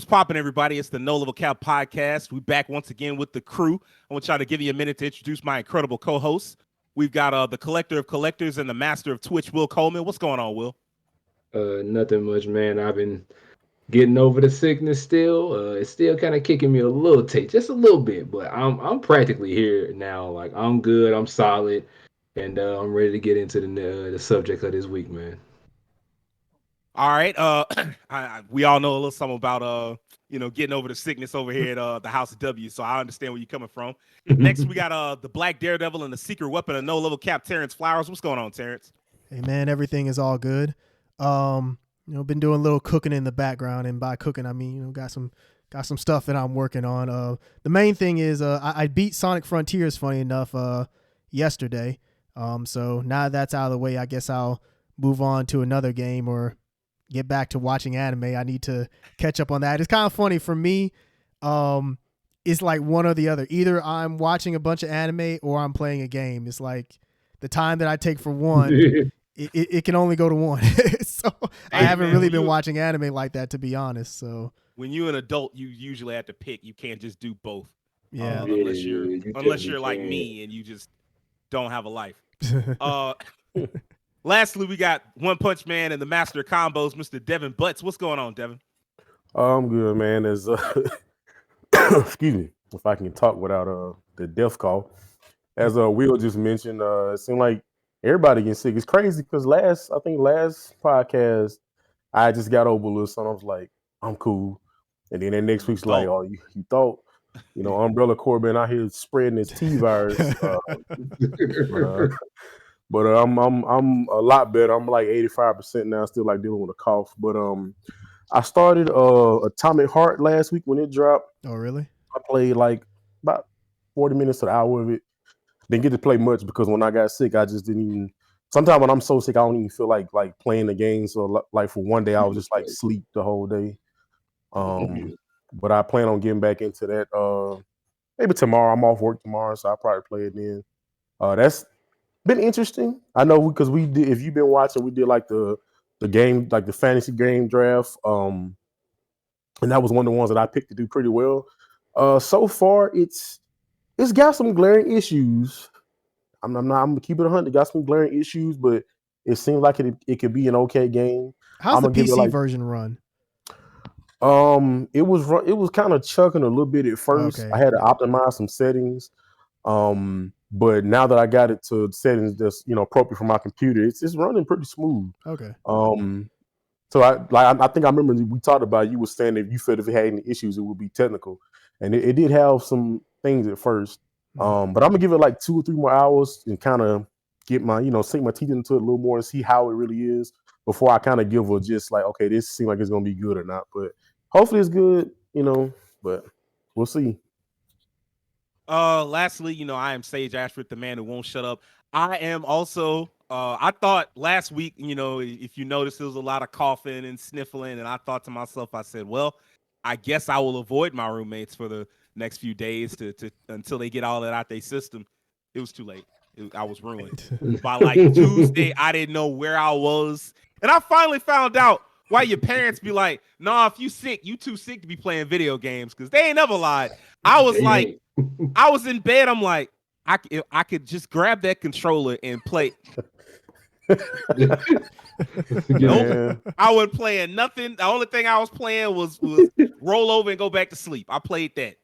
What's popping, everybody? It's the No Level Cap podcast. We back once again with the crew. I want y'all to give you a minute to introduce my incredible co-hosts. We've got the collector of collectors and the master of Twitch, Will Coleman. What's going on, Will? Nothing much, man. I've been getting over the sickness still. It's still kind of kicking me a little taste, just a little bit, but I'm practically here now. Like I'm good, I'm solid, and I'm ready to get into the subject of this week, man. All right. We all know a little something about getting over the sickness over here at the House of W. So I understand where you're coming from. Next, we got the Black Daredevil and the secret weapon of No Level Cap, Terrence Flowers. What's going on, Terrence? Hey man, everything is all good. Been doing a little cooking in the background, and by cooking I mean got some stuff that I'm working on. The main thing is I beat Sonic Frontiers, funny enough, yesterday. So now that's out of the way, I guess I'll move on to another game or get back to watching anime. I need to catch up on that. It's kind of funny for me. It's like one or the other. Either I'm watching a bunch of anime or I'm playing a game. It's like the time that I take for one, it can only go to one. So I haven't really been watching anime like that, to be honest. So when you're an adult, you usually have to pick. You can't just do both. Yeah. Unless you're like me and you just don't have a life. Lastly, we got One Punch Man and the master of combos, Mr. Devin Butts. What's going on, Devin? I'm good, man. As excuse me, if I can talk without the death call. As Will just mentioned, it seemed like everybody getting sick. It's crazy because last podcast, I just got over a little something. I was like, I'm cool. And then that next week's like, oh, you thought, Umbrella Corps been out here spreading this T virus. But I'm a lot better. I'm like 85% now, still like dealing with a cough. But I started Atomic Heart last week when it dropped. Oh, really? I played like about 40 minutes to an hour of it. Didn't get to play much because when I got sick, I just didn't even. Sometimes when I'm so sick, I don't even feel like playing the game. So like for one day, I was just like sleep the whole day. But I plan on getting back into that. Maybe tomorrow. I'm off work tomorrow, so I'll probably play it then. That's been interesting. I know because we did. If you've been watching, we did like the game, like the fantasy game draft. And that was one of the ones that I picked to do pretty well. So far, it's got some glaring issues. I'm gonna keep it 100. It got some glaring issues, but it seems like it could be an okay game. How's the PC version run? It was kind of chugging a little bit at first. Okay, I had to optimize some settings. But now that I got it to settings that's appropriate for my computer, it's running pretty smooth. Okay. So I think I remember we talked about, you were saying if you felt if it had any issues, it would be technical, and it did have some things at first. But I'm gonna give it like 2 or 3 more hours and kind of get my sink my teeth into it a little more and see how it really is before I kind of give a just like, okay, this seems like it's gonna be good or not. But hopefully it's good, but we'll see. Lastly, I am Sage Ashford, the man who won't shut up. I am also I thought last week, if you notice, there was a lot of coughing and sniffling, and I thought to myself, I said, well, I guess I will avoid my roommates for the next few days to until they get all that out their system. It was too late. I was ruined. By like Tuesday, I didn't know where I was, and I finally found out why your parents be like, nah, if you sick, you too sick to be playing video games, because they ain't never lied. I was like, I was in bed. I'm like, I could just grab that controller and play. Nope. I wasn't playing nothing. The only thing I was playing was roll over and go back to sleep. I played that.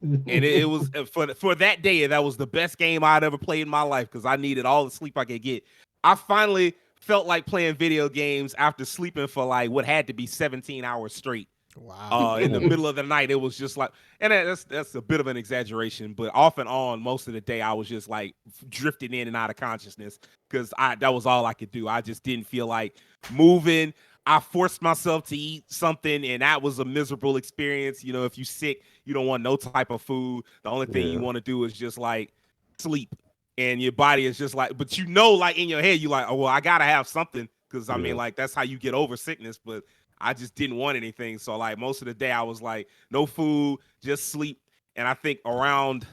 And it was for that day, that was the best game I'd ever played in my life because I needed all the sleep I could get. I finally felt like playing video games after sleeping for like what had to be 17 hours straight. Wow. In the middle of the night, it was just like, and that's a bit of an exaggeration, but off and on most of the day, I was just like drifting in and out of consciousness because that was all I could do. I just didn't feel like moving. I forced myself to eat something, and that was a miserable experience. If you're sick, you don't want no type of food. The only thing you want to do is just like sleep, and your body is just like, but like in your head, you're like, oh, well, I gotta have something because I mean, like that's how you get over sickness, but I just didn't want anything. So like most of the day I was like, no food, just sleep. And I think around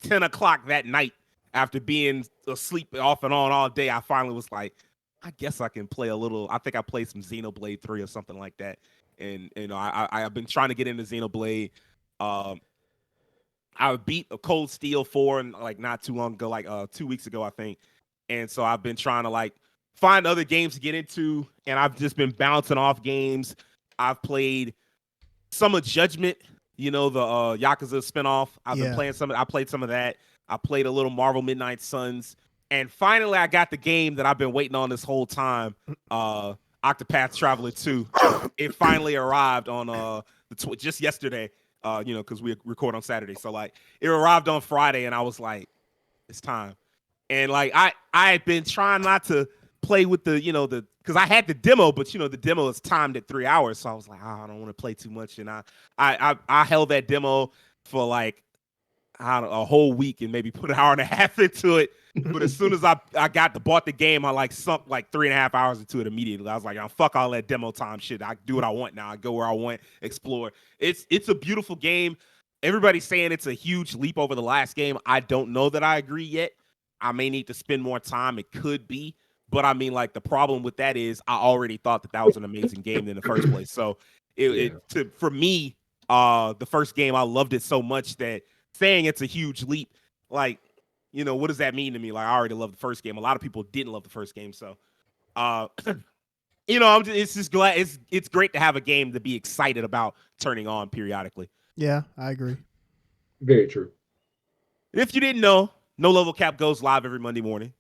10 o'clock that night, after being asleep off and on all day, I finally was like, I guess I can play a little. I think I played some Xenoblade 3 or something like that. and I've been trying to get into Xenoblade. Um, I beat a Cold Steel 4 and like not too long ago, like 2 weeks ago, I think. And so I've been trying to like find other games to get into, and I've just been bouncing off games. I've played some of Judgment, the Yakuza spinoff. I've been playing some. I played some of that. I played a little Marvel Midnight Suns, and finally I got the game that I've been waiting on this whole time. Octopath Traveler 2. It finally arrived on just yesterday. Because we record on Saturday, so like it arrived on Friday, and I was like, it's time. And like I had been trying not to play with because I had the demo, but the demo is timed at 3 hours, so I was like, I don't want to play too much, and I held that demo for like a whole week and maybe put an hour and a half into it. But as soon as I bought the game, I like sunk like 3.5 hours into it immediately. I was like, fuck all that demo time shit. I do what I want now. I go where I want, explore. It's a beautiful game. Everybody's saying it's a huge leap over the last game. I don't know that I agree yet. I may need to spend more time. It could be. But I mean, like, the problem with that is I already thought that was an amazing game in the first place. So for me, the first game, I loved it so much that saying it's a huge leap, like, what does that mean to me? Like, I already loved the first game. A lot of people didn't love the first game. So, it's just glad it's great to have a game to be excited about turning on periodically. Yeah, I agree. Very true. If you didn't know, No Level Cap goes live every Monday morning.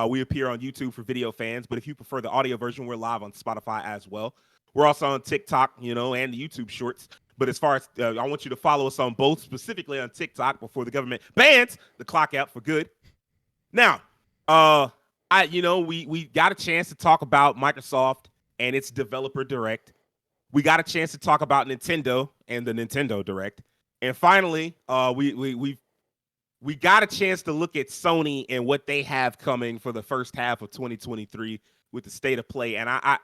We appear on YouTube for video fans, but if you prefer the audio version, we're live on Spotify as well. We're also on TikTok, and the YouTube Shorts. But as far as I want you to follow us on both, specifically on TikTok before the government bans the clock out for good. Now, we got a chance to talk about Microsoft and its developer direct. We got a chance to talk about Nintendo and the Nintendo Direct. And finally, we got a chance to look at Sony and what they have coming for the first half of 2023 with the state of play. And I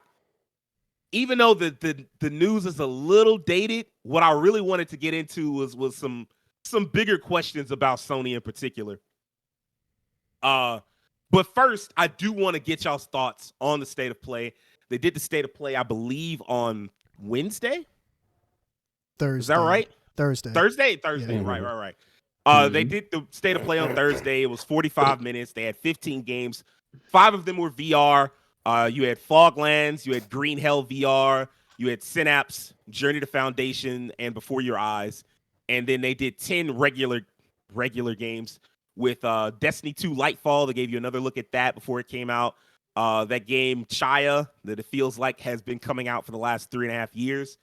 even though the news is a little dated, what I really wanted to get into was some bigger questions about Sony in particular. But first, I do want to get y'all's thoughts on the state of play. They did the state of play, I believe, on Wednesday. Thursday. Is that right? Thursday. Yeah. Right. They did the state of play on Thursday. It was 45 minutes. They had 15 games. 5 of them were VR. You had Foglands, you had Green Hell VR, you had Synapse, Journey to Foundation, and Before Your Eyes. And then they did 10 regular games with Destiny 2 Lightfall. They gave you another look at that before it came out. That game, Chaya, that it feels like has been coming out for the last 3.5 years.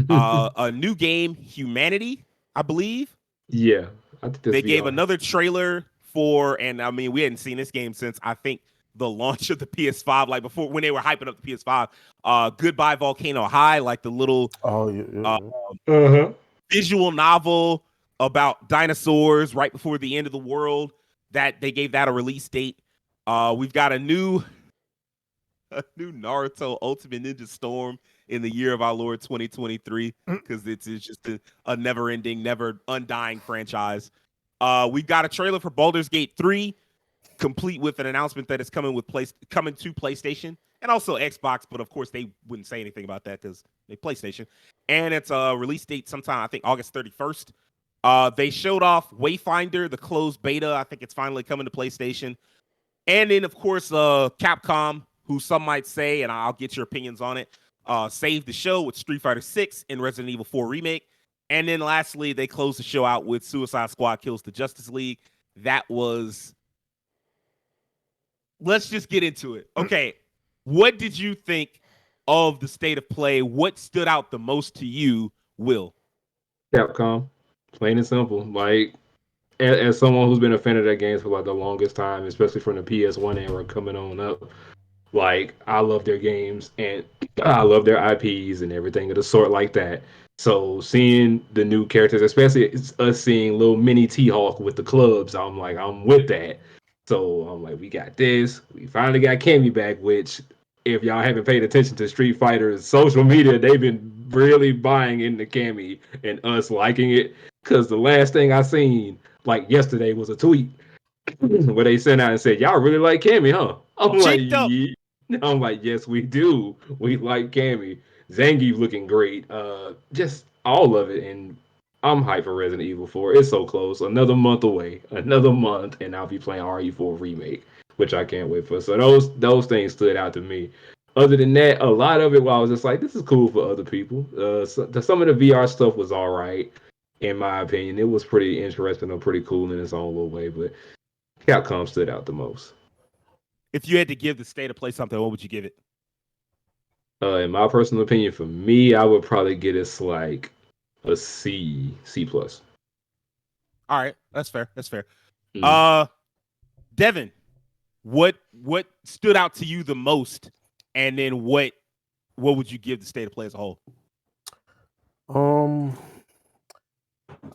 A new game, Humanity, I believe. Yeah. I think they gave another trailer and I mean, we hadn't seen this game since, I think, the launch of the PS5, like before when they were hyping up the PS5. Goodbye Volcano High, like the little visual novel about dinosaurs right before the end of the world. That they gave that a release date. We've got a new Naruto Ultimate Ninja Storm in the year of our Lord 2023, because it's just a never-ending, never undying franchise. We've got a trailer for Baldur's Gate 3, complete with an announcement that it's coming to PlayStation and also Xbox, but of course they wouldn't say anything about that because they PlayStation. And it's a release date sometime, I think, August 31st. They showed off Wayfinder, the closed beta. I think it's finally coming to PlayStation. And then, of course, Capcom, who some might say, and I'll get your opinions on it, saved the show with Street Fighter 6 and Resident Evil 4 Remake. And then lastly, they closed the show out with Suicide Squad Kills the Justice League. That was... Let's just get into it. Okay, what did you think of the state of play? What stood out the most to you, Will? Capcom, plain and simple. Like, as someone who's been a fan of their games for like the longest time, especially from the PS1 era coming on up, like, I love their games and I love their IPs and everything of the sort like that. So seeing the new characters, especially us seeing little mini T-Hawk with the clubs, I'm like, I'm with that. So I'm like, we got this. We finally got Cammy back, which, if y'all haven't paid attention to Street Fighter's social media, they've been really buying into Cammy and us liking it. Because the last thing I seen, like yesterday, was a tweet where they sent out and said, y'all really like Cammy, huh? I'm like, yes, we do. We like Cammy. Zangief looking great. Just all of it, and I'm hyped for Resident Evil 4. It's so close. Another month away. Another month, and I'll be playing RE4 remake, which I can't wait for. So those things stood out to me. Other than that, a lot of it, I was just like, this is cool for other people. Some of the VR stuff was all right, in my opinion. It was pretty interesting or pretty cool in its own little way, but Capcom stood out the most. If you had to give the state of play something, what would you give it? In my personal opinion, for me, I would probably get it like a C plus. All right, that's fair. That's fair. Mm. Devin, what stood out to you the most, and then what would you give the state of play as a whole?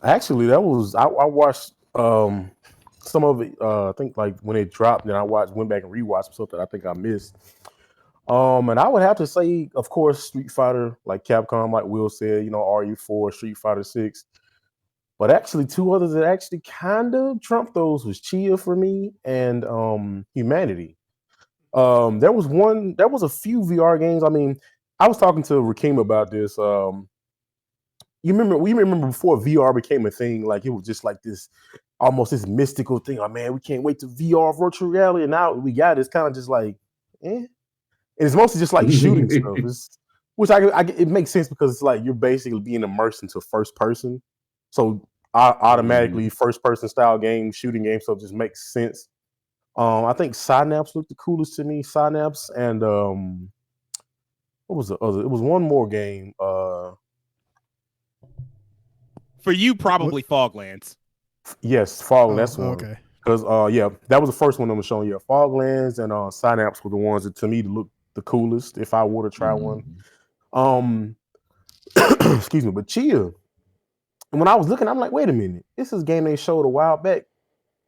Actually, that was I watched some of it. I think like when it dropped, then went back and rewatched some stuff that I think I missed. And I would have to say, of course, Street Fighter, like Capcom, like Will said, RE4, Street Fighter 6. But actually, two others that actually kind of trumped those was Chia for me and Humanity. There was a few VR games. I mean, I was talking to Rakim about this. We remember before VR became a thing, like it was just like this, almost this mystical thing. Oh man, we can't wait to VR virtual reality. And now we got it's kind of just like, And it's mostly just like shooting stuff. Which it makes sense because it's like you're basically being immersed into first person. So automatically first person style game, shooting game stuff just makes sense. I think Synapse looked the coolest to me. Synapse and what was the other? It was one more game. For you, probably Foglands. Yes, Foglands. That's one. Okay. Because that was the first one I was showing you. Foglands and Synapse were the ones that to me look the coolest if I were to try one. Excuse me, but Chia. And when I was looking, I'm like, wait a minute, this is a game they showed a while back.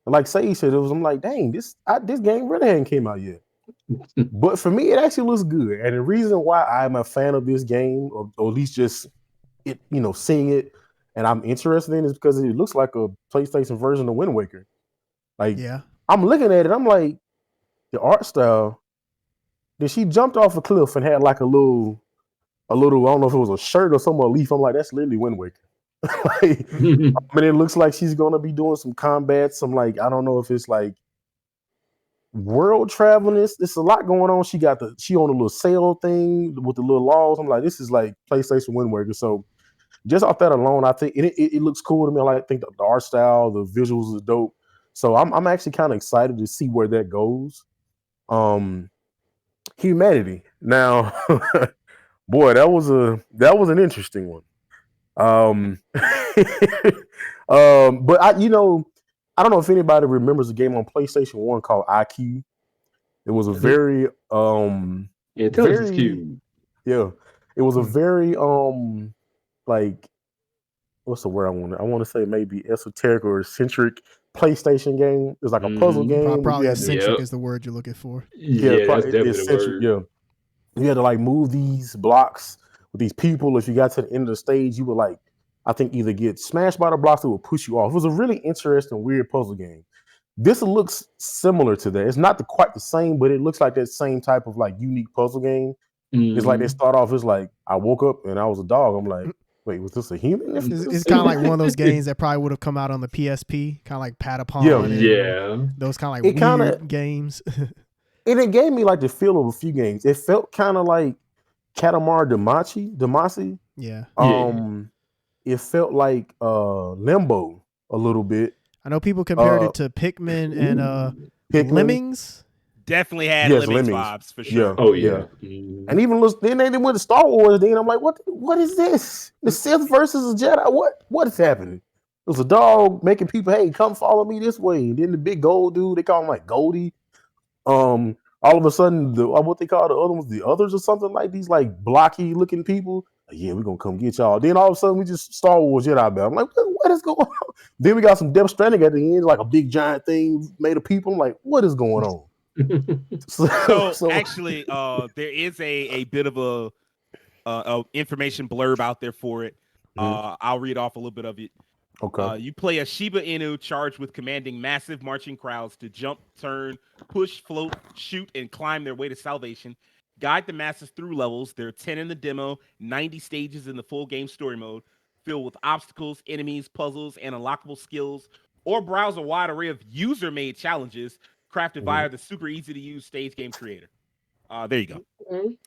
And like Sage said, I'm like, dang, this game really hadn't came out yet. But for me, it actually looks good. And the reason why I'm a fan of this game, or at least just it, seeing it, and I'm interested in it, is because it looks like a PlayStation version of Wind Waker. Like, yeah, I'm looking at it, I'm like, the art style. Then she jumped off a cliff and had like a little, I don't know if it was a shirt or some leaf. I'm like, that's literally Wind Waker. Like, I mean, it looks like she's gonna be doing some combat, some like, I don't know if it's like world traveling. It's a lot going on. She on a little sail thing with the little laws. I'm like, this is like PlayStation Wind Waker. So just off that alone, I think it looks cool to me. I think the art style, the visuals are dope. So I'm actually kind of excited to see where that goes. Humanity. Now, boy, that was an interesting one. But I don't know if anybody remembers a game on PlayStation 1 called IQ. It was a very Intelligence Cube. Yeah. It was a very like, what's the word I want to say, maybe esoteric or eccentric PlayStation game. It's like a puzzle game. Probably eccentric is the word you're looking for. Yeah, that's definitely the word. Yeah. You had to like move these blocks with these people. If you got to the end of the stage, you would like, I think, either get smashed by the blocks or would push you off. It was a really interesting, weird puzzle game. This looks similar to that. It's not quite the same, but it looks like that same type of like unique puzzle game. It's like they start off as like, I woke up and I was a dog. I'm like, wait, was this a human? It's kind of like one of those games that probably would have come out on the PSP, kind of like Patapon. Yeah. Those kind of like weird games. And it gave me like the feel of a few games. It felt kind of like Katamari Damacy. Yeah. It felt like Limbo a little bit. I know people compared it to Pikmin and Lemmings. Definitely had Lemmings vibes for sure. Yeah. Oh yeah. And even then they went to Star Wars. Then I'm like, what is this? The Sith versus a Jedi? What is happening? It was a dog making people, hey, come follow me this way. And then the big gold dude, they call him like Goldie. All of a sudden, what they call the other ones, the others or something, like these like blocky looking people. Yeah, we're gonna come get y'all. Then all of a sudden we just Star Wars Jedi battle. I'm like, what is going on? Then we got some Death Stranding at the end, like a big giant thing made of people. I'm like, what is going on? so actually, there is a bit of a information blurb out there for it. I'll read off a little bit of it. Okay. You play a Shiba Inu charged with commanding massive marching crowds to jump, turn, push, float, shoot, and climb their way to salvation. Guide the masses through levels. There are 10 in the demo, 90 stages in the full game story mode, filled with obstacles, enemies, puzzles, and unlockable skills, or browse a wide array of user-made challenges crafted via the super easy-to-use stage game creator. There you go.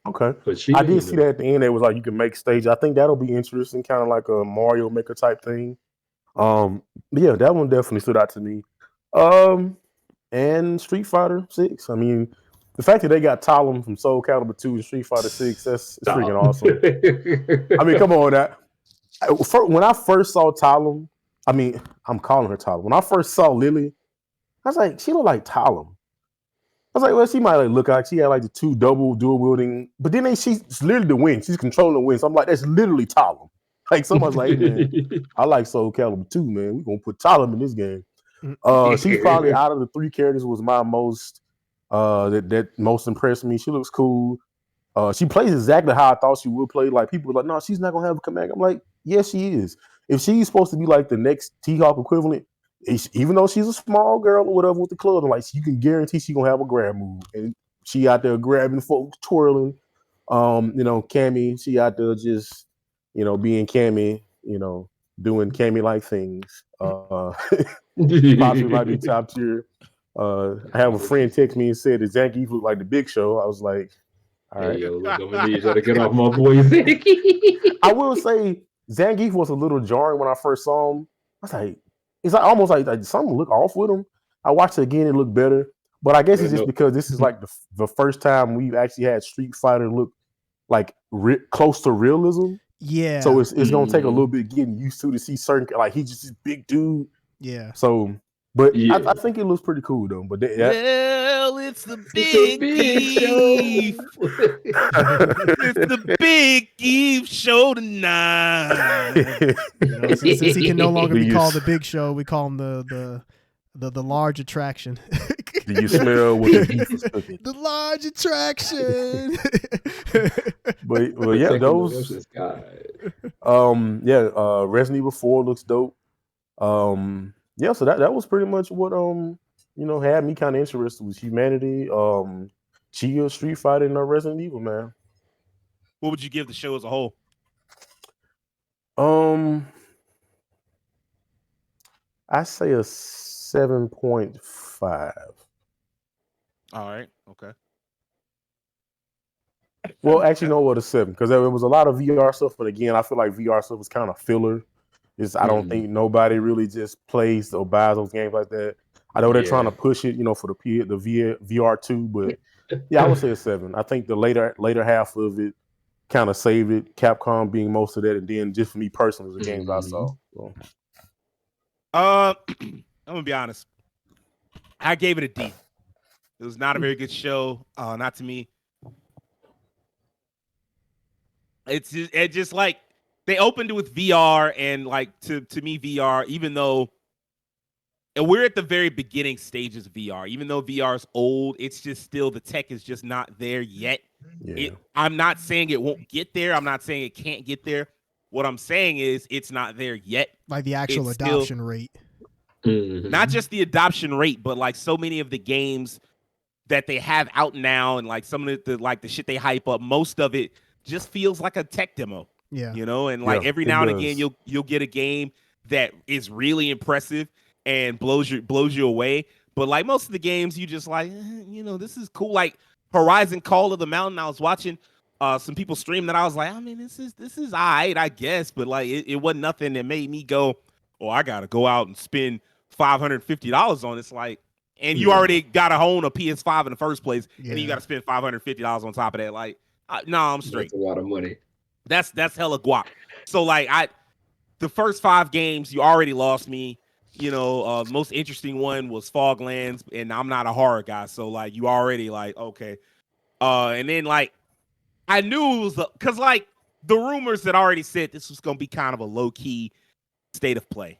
Okay. But she I did see that at the end. It was like you can make stage. I think that'll be interesting, kind of like a Mario Maker type thing. Yeah, that one definitely stood out to me. And Street Fighter 6. I mean, the fact that they got Talon from Soul Calibur 2 and Street Fighter 6, that's freaking awesome. I mean, come on. When I first saw Talon, I mean, I'm calling her Talon. When I first saw Lily, I was like, she looked like Talon. I was like, well, she might like look like she had like the two dual wielding, but then she's literally the wind. She's controlling the wind. So I'm like, that's literally Talon. Like someone's like, man, I like Soul Calibur 2, man. We're gonna put Talon in this game. She's probably out of the three characters was my most that most impressed me. She looks cool. She plays exactly how I thought she would play. Like people were like, no, she's not gonna have a command. I'm like, yes, she is. If she's supposed to be like the next T-Hawk equivalent, even though she's a small girl or whatever with the club, like you can guarantee she's gonna have a grab move. And she out there grabbing folks, twirling. Cammy, she out there just, being Cammy, doing Cammy-like things. Possibly might be top tier. I have a friend text me and said that Zangief looked like the Big Show. I was like, all right. Hey, yo, look, I'm gonna need you to get off my boy Zangief. I will say Zangief was a little jarring when I first saw him. I was like, it's like almost like something look off with him. I watched it again, it looked better. But I guess it's just because this is like the first time we've actually had Street Fighter look like close to realism. Yeah. So it's gonna take a little bit getting used to see certain, like he's just this big dude. Yeah. So, but yeah. I think it looks pretty cool though. But well, it's the big Geef. It's the big Geef show tonight. Since he can no longer be called the Big Show, we call him the large attraction. Do you smell what the beef is cooking? The large attraction. but yeah, those. Resident Evil 4 looks dope. Yeah, so that was pretty much what had me kind of interested was Humanity, Chia, Street Fighter, and Resident Evil, man. What would you give the show as a whole? I say a 7.5. All right, okay. Well, actually, no, what a 7 because there was a lot of VR stuff, but again, I feel like VR stuff was kind of filler. I don't think nobody really just plays or buys those games like that. I know they're trying to push it, for the VR2, but yeah, I would say a 7. I think the later half of it kind of saved it. Capcom being most of that, and then just for me personally, the games I saw. So. I'm gonna be honest. I gave it a D. It was not a very good show. Not to me. It's just like they opened it with VR, and like to me, VR, even though we're at the very beginning stages of VR, even though VR is old, it's just still the tech is just not there yet. Yeah. I'm not saying it won't get there. I'm not saying it can't get there. What I'm saying is it's not there yet. Like the actual adoption rate. Not just the adoption rate, but like so many of the games that they have out now, and like some of the shit they hype up, most of it just feels like a tech demo. Yeah. And like every now and again you'll get a game that is really impressive and blows you away. But like most of the games you just like, this is cool. Like Horizon Call of the Mountain, I was watching some people stream that I was like, I mean, this is all right, I guess, but like it wasn't nothing that made me go, oh, I gotta go out and spend $550 on this. Like, and you already gotta own a PS5 in the first place, and then you gotta spend $550 on top of that. Like, no, I'm straight. That's a lot of money. That's hella guap. So like the first 5 games, you already lost me. Most interesting one was Foglands, and I'm not a horror guy, so like you already like okay. And then like I knew it was because like the rumors that already said this was gonna be kind of a low key state of play.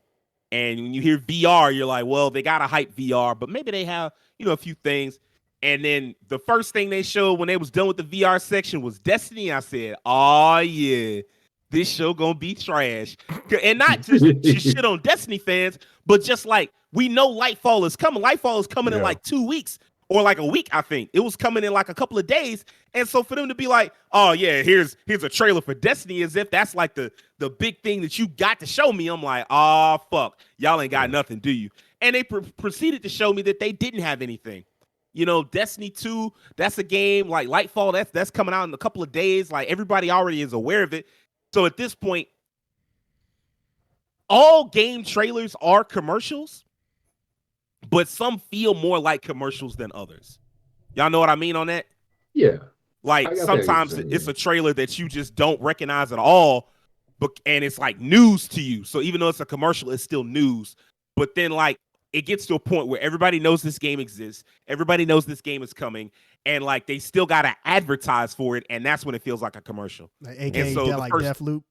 And when you hear VR, you're like, well, they gotta hype VR, but maybe they have a few things. And then the first thing they showed when they was done with the VR section was Destiny. I said, oh yeah, this show gonna be trash. And not just shit on Destiny fans, but just like we know Lightfall is coming. Lightfall is coming in like 2 weeks or like a week, I think. It was coming in like a couple of days. And so for them to be like, oh yeah, here's a trailer for Destiny, as if that's like the big thing that you got to show me. I'm like, oh fuck, y'all ain't got nothing, do you? And they proceeded to show me that they didn't have anything. You know, Destiny 2, that's a game like Lightfall, that's coming out in a couple of days. Like everybody already is aware of it. So at this point, all game trailers are commercials, but some feel more like commercials than others. Y'all know what I mean on that? Yeah. Like sometimes it's a trailer that you just don't recognize at all, and it's like news to you. So even though it's a commercial, it's still news. But then like it gets to a point where everybody knows this game exists. Everybody knows this game is coming. And like they still got to advertise for it. And that's when it feels like a commercial. Like, AKA so like Deathloop.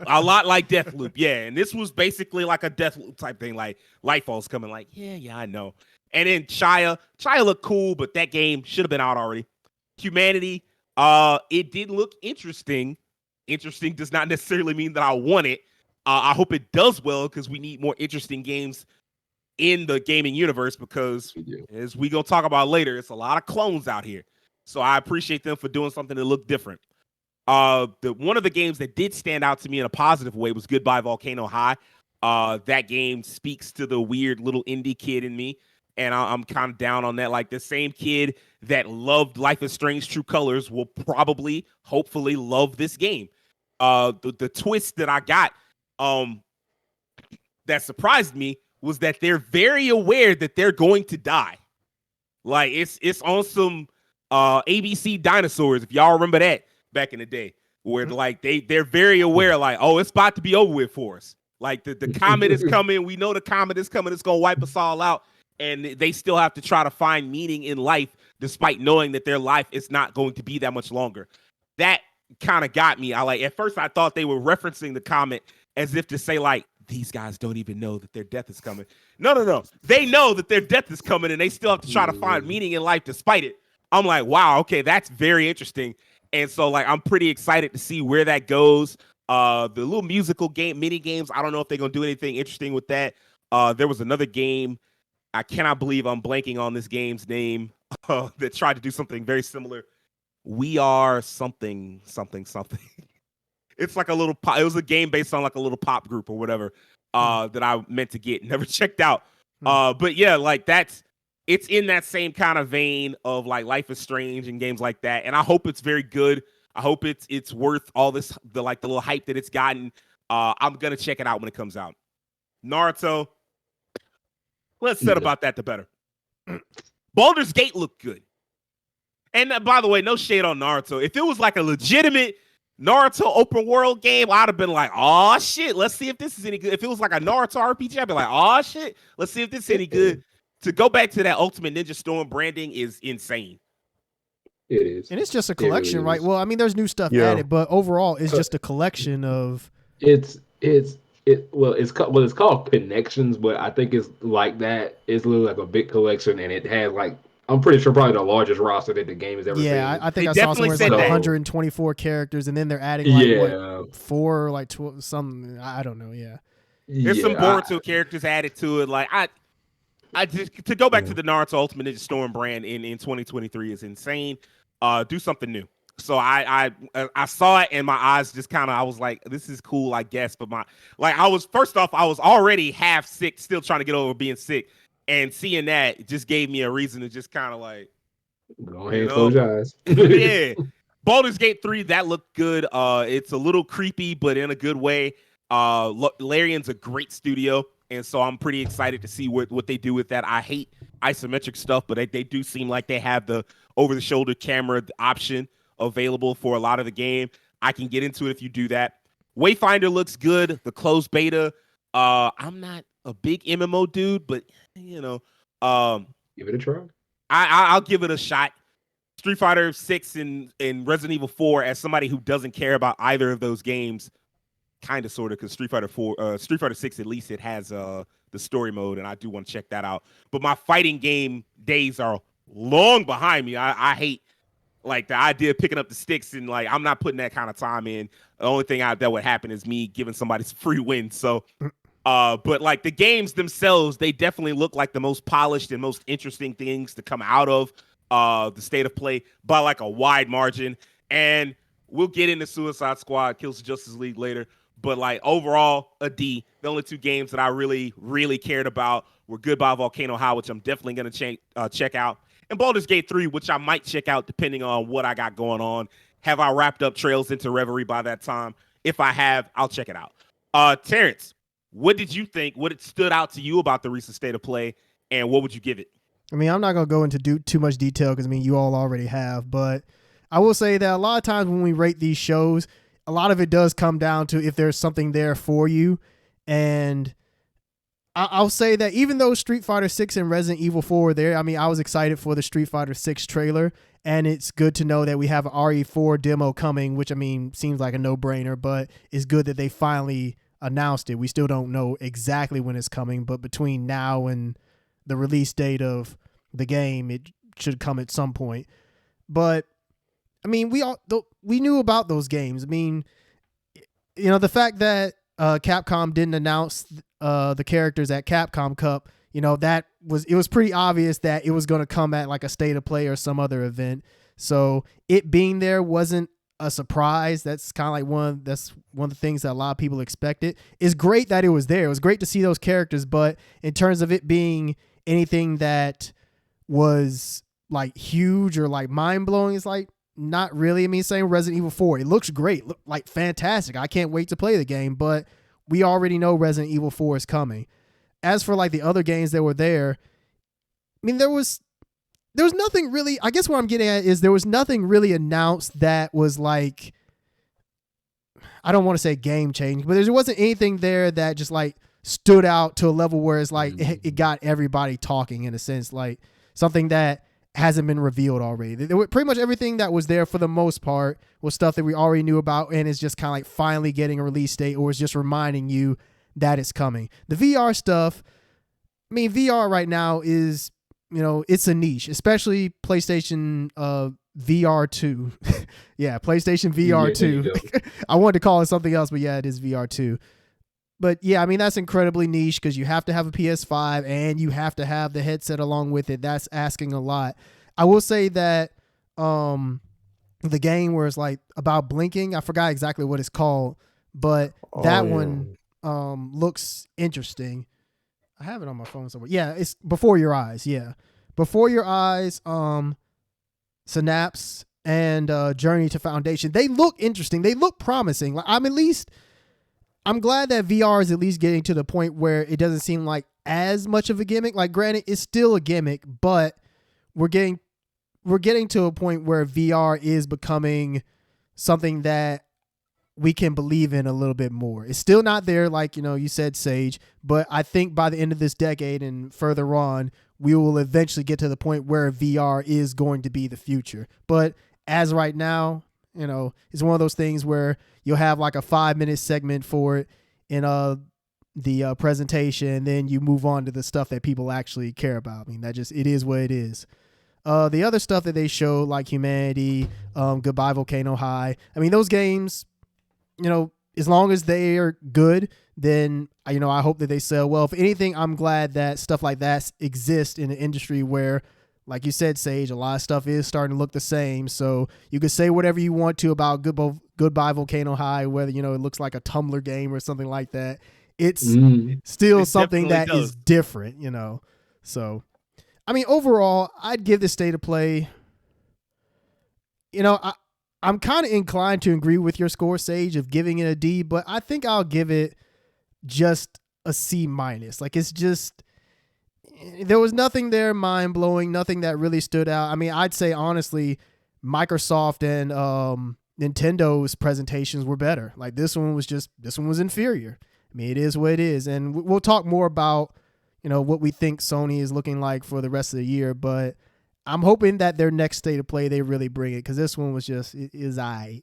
A lot like Deathloop. Yeah. And this was basically like a Deathloop type thing. Like Lightfall's coming like, yeah, I know. And then Chaya looked cool, but that game should have been out already. Humanity, it did look interesting. Interesting does not necessarily mean that I want it. I hope it does well because we need more interesting games in the gaming universe because as we gonna talk about later, it's a lot of clones out here. So I appreciate them for doing something that looked different. One of the games that did stand out to me in a positive way was Goodbye Volcano High. That game speaks to the weird little indie kid in me, and I'm kind of down on that. Like the same kid that loved Life is Strange True Colors will probably, hopefully, love this game. The twist that I got that surprised me was that they're very aware that they're going to die. Like it's on some ABC Dinosaurs, if y'all remember that back in the day, where like they're very aware, like, oh, it's about to be over with for us. Like the comet is coming. We know the comet is coming. It's gonna wipe us all out. And they still have to try to find meaning in life, despite knowing that their life is not going to be that much longer. That kind of got me. At first I thought they were referencing the comet as if to say like, these guys don't even know that their death is coming. No. They know that their death is coming and they still have to try to find meaning in life despite it. I'm like, wow, okay, that's very interesting. And so like, I'm pretty excited to see where that goes. The little musical game, mini games, I don't know if they're going to do anything interesting with that. There was another game. I cannot believe I'm blanking on this game's name that tried to do something very similar. We Are something. It's like a little pop. It was a game based on like a little pop group or whatever that I meant to get. Never checked out. But yeah, like it's in that same kind of vein of like Life is Strange and games like that. And I hope it's very good. I hope it's worth all this, the little hype that it's gotten. I'm going to check it out when it comes out. Naruto. Less said about that, the better. Baldur's Gate looked good. And by the way, no shade on Naruto. If it was like a legitimate Naruto open world game, I'd have been like, oh shit, let's see if this is any good. If it was like a Naruto RPG, I'd be like, oh shit, let's see if this is any good. To go back to that Ultimate Ninja Storm branding is insane. It is. And it's just a collection, really right? Well, I mean, there's new stuff added, but overall, it's just a collection of. It's called Connections, but I think it's like that. It's literally like a big collection, and it has like, I'm pretty sure probably the largest roster that the game has ever seen. Yeah, I think I saw somewhere it's like 124 characters, and then they're adding like 4 or like 12, some, I don't know. Yeah, there's some Boruto characters added to it. Like I just to go back to the Naruto Ultimate Ninja Storm brand in 2023 is insane. Do something new. So I saw it and my eyes just kind of, I was like, this is cool, I guess. But I was already half sick, still trying to get over being sick. And seeing that just gave me a reason to just kind of like, go ahead and close your eyes. Yeah. Baldur's Gate 3, that looked good. It's a little creepy, but in a good way. Larian's a great studio. And so I'm pretty excited to see what they do with that. I hate isometric stuff, but they do seem like they have the over-the-shoulder camera option available for a lot of the game. I can get into it if you do that. Wayfinder looks good. The closed beta. I'm not a big MMO dude, but you know, give it a try. I'll give it a shot. Street Fighter 6 and Resident Evil 4, as somebody who doesn't care about either of those games, kind of sort of, because Street Fighter 6 at least it has the story mode, and I do want to check that out. But my fighting game days are long behind me. I hate like the idea of picking up the sticks, and like I'm not putting that kind of time in. The only thing that would happen is me giving somebody some free wins. So But like the games themselves, they definitely look like the most polished and most interesting things to come out of the state of play by like a wide margin. And we'll get into Suicide Squad, Kills the Justice League later. But like overall, a D. The only two games that I really, really cared about were Goodbye Volcano High, which I'm definitely gonna check out, and Baldur's Gate 3, which I might check out depending on what I got going on. Have I wrapped up Trails into Reverie by that time? If I have, I'll check it out. Terrence, what did you think? What it stood out to you about the recent state of play, and what would you give it? I mean, I'm not going to go into too much detail because, I mean, you all already have. But I will say that a lot of times when we rate these shows, a lot of it does come down to if there's something there for you. And I'll say that even though Street Fighter 6 and Resident Evil 4 were there, I mean, I was excited for the Street Fighter 6 trailer. And it's good to know that we have an RE4 demo coming, which, I mean, seems like a no-brainer. But it's good that they finally announced it. We still don't know exactly when it's coming. But between now and the release date of the game, it should come at some point. But I mean, we knew about those games. I mean, you know, the fact that Capcom didn't announce the characters at Capcom Cup, you know, it was pretty obvious that it was going to come at like a state of play or some other event. So it being there wasn't a surprise. That's kind of like one of the things that a lot of people expected. It's great that it was there. It was great to see those characters, but in terms of it being anything that was like huge or like mind blowing, it's like not really. I mean, same Resident Evil 4. It looks great, like fantastic. I can't wait to play the game, but we already know Resident Evil 4 is coming. As for like the other games that were there, I mean, there was nothing really. I guess what I'm getting at is there was nothing really announced that was like, I don't want to say game changing, but there wasn't anything there that just like stood out to a level where it's like it got everybody talking, in a sense, like something that hasn't been revealed already. Pretty much everything that was there for the most part was stuff that we already knew about, and it's just kind of like finally getting a release date, or it's just reminding you that it's coming. The VR stuff, I mean, VR right now is, you know, it's a niche, especially PlayStation VR 2. Yeah, PlayStation VR 2. I wanted to call it something else, but yeah, it is VR 2. But yeah, I mean, that's incredibly niche because you have to have a PS5 and you have to have the headset along with it. That's asking a lot. I will say that the game where it's like about blinking, I forgot exactly what it's called, but that one looks interesting. I have it on my phone somewhere. Yeah, it's Before Your Eyes. Yeah. Before Your Eyes, Synapse, and Journey to Foundation. They look interesting. They look promising. Like, I'm glad that VR is at least getting to the point where it doesn't seem like as much of a gimmick. Like, granted, it's still a gimmick, but we're getting to a point where VR is becoming something that we can believe in a little bit more. It's still not there, like, you know, you said, Sage, but I think by the end of this decade and further on, we will eventually get to the point where VR is going to be the future. But as right now, you know, it's one of those things where you'll have like a 5-minute segment for it in the presentation, and then you move on to the stuff that people actually care about. I mean, it is what it is. The other stuff that they showed, like Humanity, Goodbye Volcano High, I mean, those games, you know, as long as they are good, then, you know, I hope that they sell well. If anything, I'm glad that stuff like that exists in an industry where, like you said, Sage, a lot of stuff is starting to look the same. So you can say whatever you want to about Goodbye Volcano High, whether, you know, it looks like a Tumblr game or something like that. It's still something that is different, you know. So, I mean, overall, I'd give this state of play, you know, I'm kind of inclined to agree with your score, Sage, of giving it a D, but I think I'll give it just a C minus. Like, it's just, there was nothing there mind blowing, nothing that really stood out. I mean, I'd say honestly, Microsoft and Nintendo's presentations were better. Like, this one was inferior. I mean, it is what it is, and we'll talk more about, you know, what we think Sony is looking like for the rest of the year, but I'm hoping that their next state of play, they really bring it, because this one was just, is I.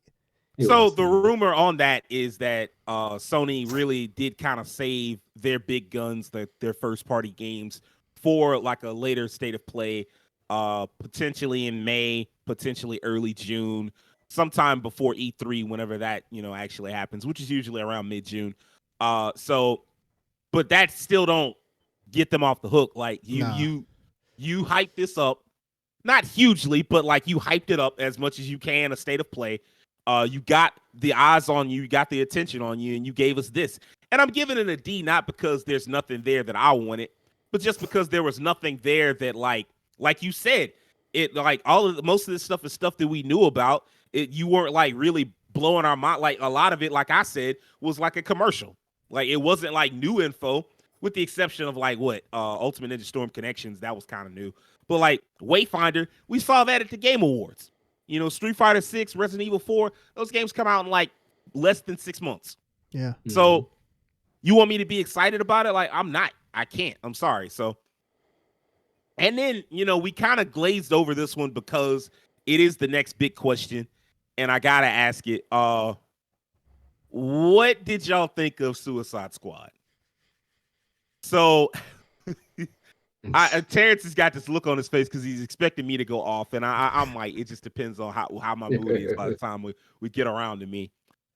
So the rumor on that is that Sony really did kind of save their big guns, their first party games, for like a later state of play, potentially in May, potentially early June, sometime before E3, whenever that, you know, actually happens, which is usually around mid-June. But but that still don't get them off the hook. Like you hype this up, not hugely, but like you hyped it up as much as you can. A state of play. You got the eyes on you, you got the attention on you, and you gave us this. And I'm giving it a D, not because there's nothing there that I wanted, but just because there was nothing there that like you said, it like most of this stuff is stuff that we knew about. You weren't like really blowing our mind. Like a lot of it, like I said, was like a commercial. Like it wasn't like new info, with the exception of like Ultimate Ninja Storm Connections, that was kind of new. But like Wayfinder, we saw that at the Game Awards. You know, Street Fighter 6, Resident Evil 4, those games come out in like less than 6 months. Yeah. So you want me to be excited about it? Like, I'm not. I can't. I'm sorry. So, and then, you know, we kind of glazed over this one because it is the next big question. And I got to ask it. What did y'all think of Suicide Squad? So Terrence has got this look on his face because he's expecting me to go off, and I might. It just depends on how my mood is by the time we get around to me.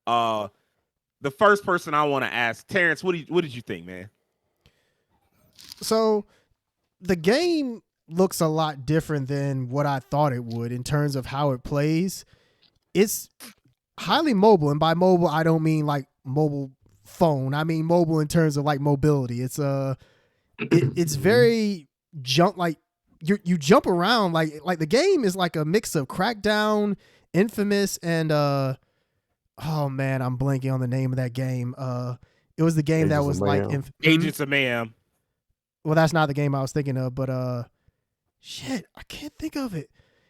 The first person I want to ask, Terrence, what did you think, man? So the game looks a lot different than what I thought it would in terms of how it plays. It's highly mobile, and by mobile I don't mean like mobile phone. I mean mobile in terms of like mobility. It's it's very like you jump around like the game is like a mix of Crackdown, Infamous, and oh man, I'm blanking on the name of that game. It was the game that was like Agents of Mayhem. Well, that's not the game I was thinking of, but shit, I can't think of it.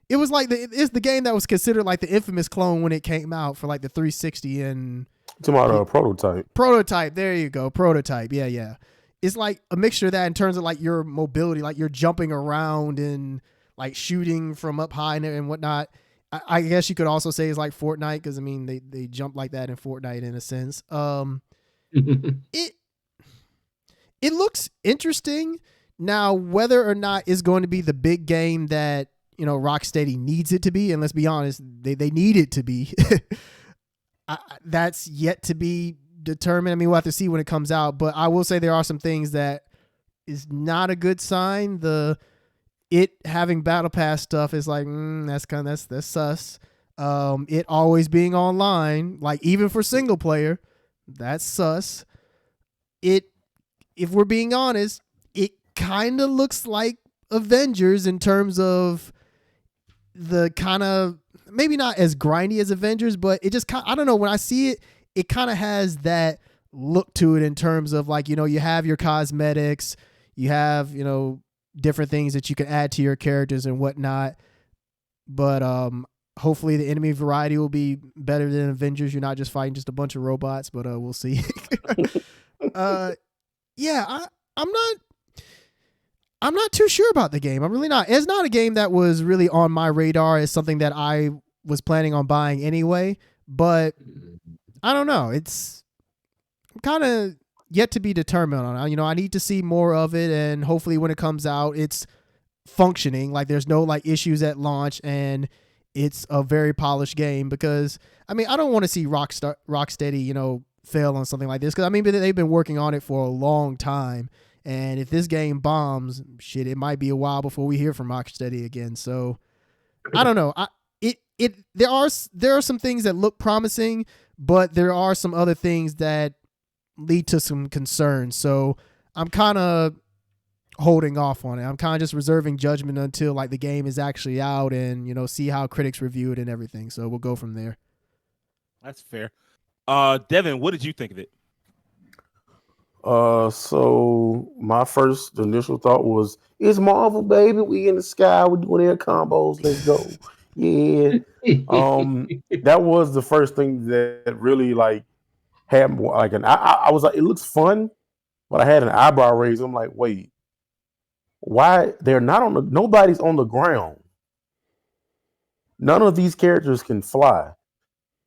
It was like it's the game that was considered like the Infamous clone when it came out for like the 360 and. Talking about Prototype. Prototype, there you go, Prototype. Yeah. It's like a mixture of that in terms of like your mobility, like you're jumping around and like shooting from up high and whatnot. I guess you could also say it's like Fortnite because I mean they jump like that in Fortnite in a sense. It looks interesting. Now, whether or not it's going to be the big game that, you know, Rocksteady needs it to be, and let's be honest, they need it to be. That's yet to be determined. I mean, we'll have to see when it comes out, but I will say there are some things that is not a good sign. It having battle pass stuff is like, that's sus. It always being online, like even for single player, that's sus. If we're being honest, it kind of looks like Avengers in terms of the kind of, maybe not as grindy as Avengers, but it just I don't know, when I see it, it kind of has that look to it in terms of like, you know, you have your cosmetics, you have, you know, different things that you can add to your characters and whatnot. But hopefully the enemy variety will be better than Avengers. You're not just fighting just a bunch of robots, but we'll see. Yeah, I'm not too sure about the game. I'm really not. It's not a game that was really on my radar as something that I was planning on buying anyway, but I don't know. It's kind of yet to be determined on. You know, I need to see more of it, and hopefully when it comes out, it's functioning. Like there's no like issues at launch, and it's a very polished game. Because I mean, I don't want to see Rocksteady, you know, fail on something like this. Because I mean, they've been working on it for a long time, and if this game bombs, shit, it might be a while before we hear from Rocksteady again. So I don't know. There are some things that look promising, but there are some other things that lead to some concerns. So I'm kind of holding off on it. I'm kind of just reserving judgment until like the game is actually out and, you know, see how critics review it and everything. So we'll go from there. That's fair. Devin, what did you think of it? So my first initial thought was, it's Marvel, baby. We in the sky. We're doing air combos. Let's go. Yeah. That was the first thing that really like had like I was like, it looks fun, but I had an eyebrow raise. I'm like, wait, why they're not nobody's on the ground. None of these characters can fly.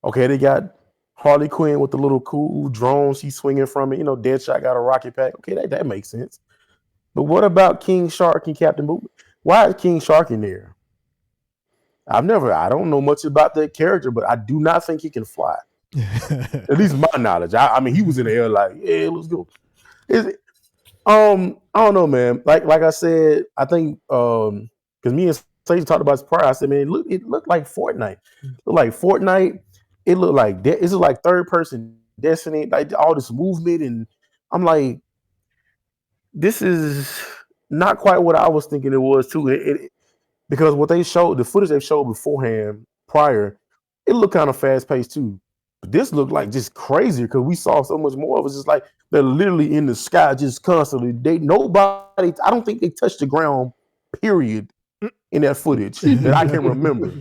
Okay, they got Harley Quinn with the little cool drone she's swinging from it. You know, Deadshot got a rocket pack. Okay, that makes sense. But what about King Shark and Captain Movement? Why is King Shark in there? I don't know much about that character, but I do not think he can fly. At least my knowledge. I mean, he was in the air like, yeah, let's go. I don't know, man. Like I said, I think because me and Sage talked about this prior. I said, man, it looked like Fortnite. It looked like Fortnite. It looked like it's like third person Destiny, like all this movement, and I'm like, this is not quite what I was thinking it was too. Because what they showed, the footage they showed beforehand, prior, it looked kind of fast paced too. But this looked like just crazy because we saw so much more of it. It's just like they're literally in the sky just constantly. Nobody. I don't think they touched the ground. Period. In that footage that I can remember.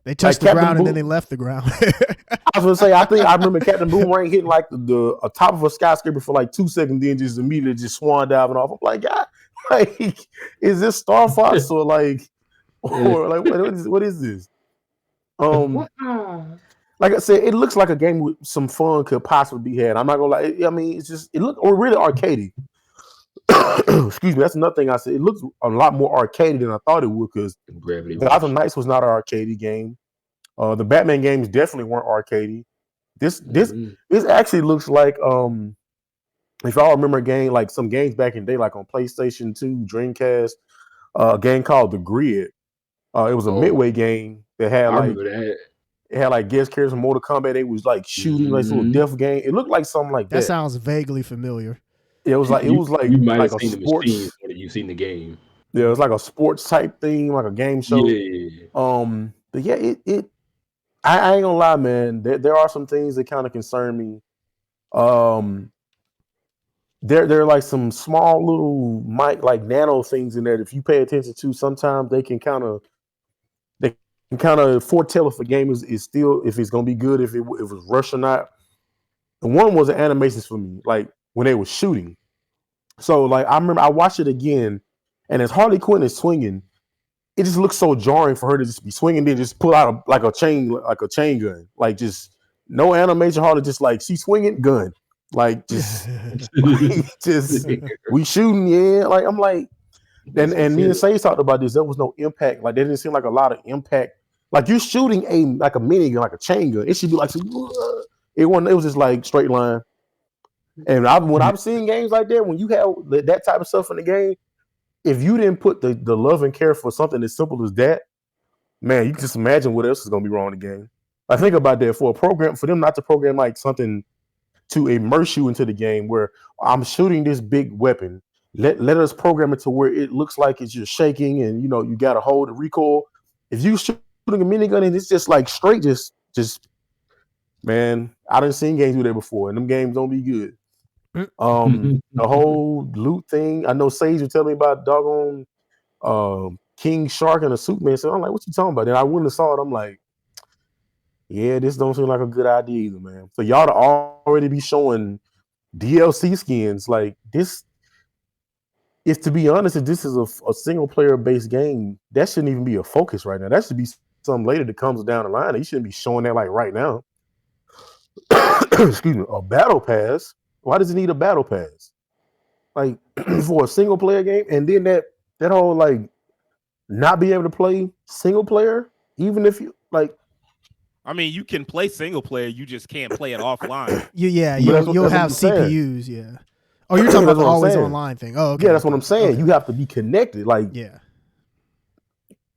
They touched like the ground and then they left the ground. I was gonna say, I think I remember Captain Boomerang hitting like the top of a skyscraper for like 2 seconds, then just immediately just swan diving off. I'm like, God, like, is this Star Fox or like what is this? Like I said, it looks like a game with some fun could possibly be had. I'm not gonna lie. I mean, it looked really arcadey. Excuse me. That's another thing I said. It looks a lot more arcadey than I thought it would because Gotham Knights was not an arcadey game. The Batman games definitely weren't arcadey. This actually looks like if y'all remember a game like some games back in the day, like on PlayStation 2, Dreamcast, a game called The Grid. It was a midway game that had it had like guest characters from Mortal Kombat. They was like shooting like little death game. It looked like something like that. That sounds vaguely familiar. It was like you might like have seen the machines more than you've seen the game. Yeah, it was like a sports type thing, like a game show. Yeah. But yeah, I ain't gonna lie, man. There are some things that kind of concern me. There are like some small little like nano things in there that if you pay attention to, sometimes they can kind of foretell if a game is still, if it's gonna be good, if it was rushed or not. And one was the animations for me, like when they were shooting. So like I remember I watched it again, and as Harley Quinn is swinging, it just looks so jarring for her to just be swinging, then just pull out a chain gun, like just no animation. Harley just like she's swinging gun, like just we shooting, yeah. Like I'm like, and me and Say talked about this. There was no impact. Like there didn't seem like a lot of impact. Like you're shooting a minigun, like a chain gun. It should be like it was just like straight line. And when I've seen games like that, when you have that type of stuff in the game, if you didn't put the love and care for something as simple as that, man, you can just imagine what else is going to be wrong in the game. I think about that for them not to program like something to immerse you into the game where I'm shooting this big weapon. Let us program it to where it looks like it's just shaking and you got to hold the recoil. If you shooting a minigun and it's just like straight, just man, I done seen games do that before, and them games don't be good. The whole loot thing. I know Sage was telling me about doggone King Shark and a Superman. So I'm like, what you talking about? And I wouldn't have saw it. I'm like, yeah, this don't seem like a good idea either, man. So y'all to already be showing DLC skins like this. If to be honest, if this is a single player based game, that shouldn't even be a focus right now. That should be something later that comes down the line. You shouldn't be showing that like right now. Excuse me, a battle pass. Why does it need a battle pass? Like for a single player game, and then that whole like not be able to play single player, even if you like. I mean, you can play single player, you just can't play it offline. You'll have CPUs, yeah. Oh, you're talking about the always online thing. Oh, okay. Yeah, that's what I'm saying. Okay. You have to be connected. Like, yeah.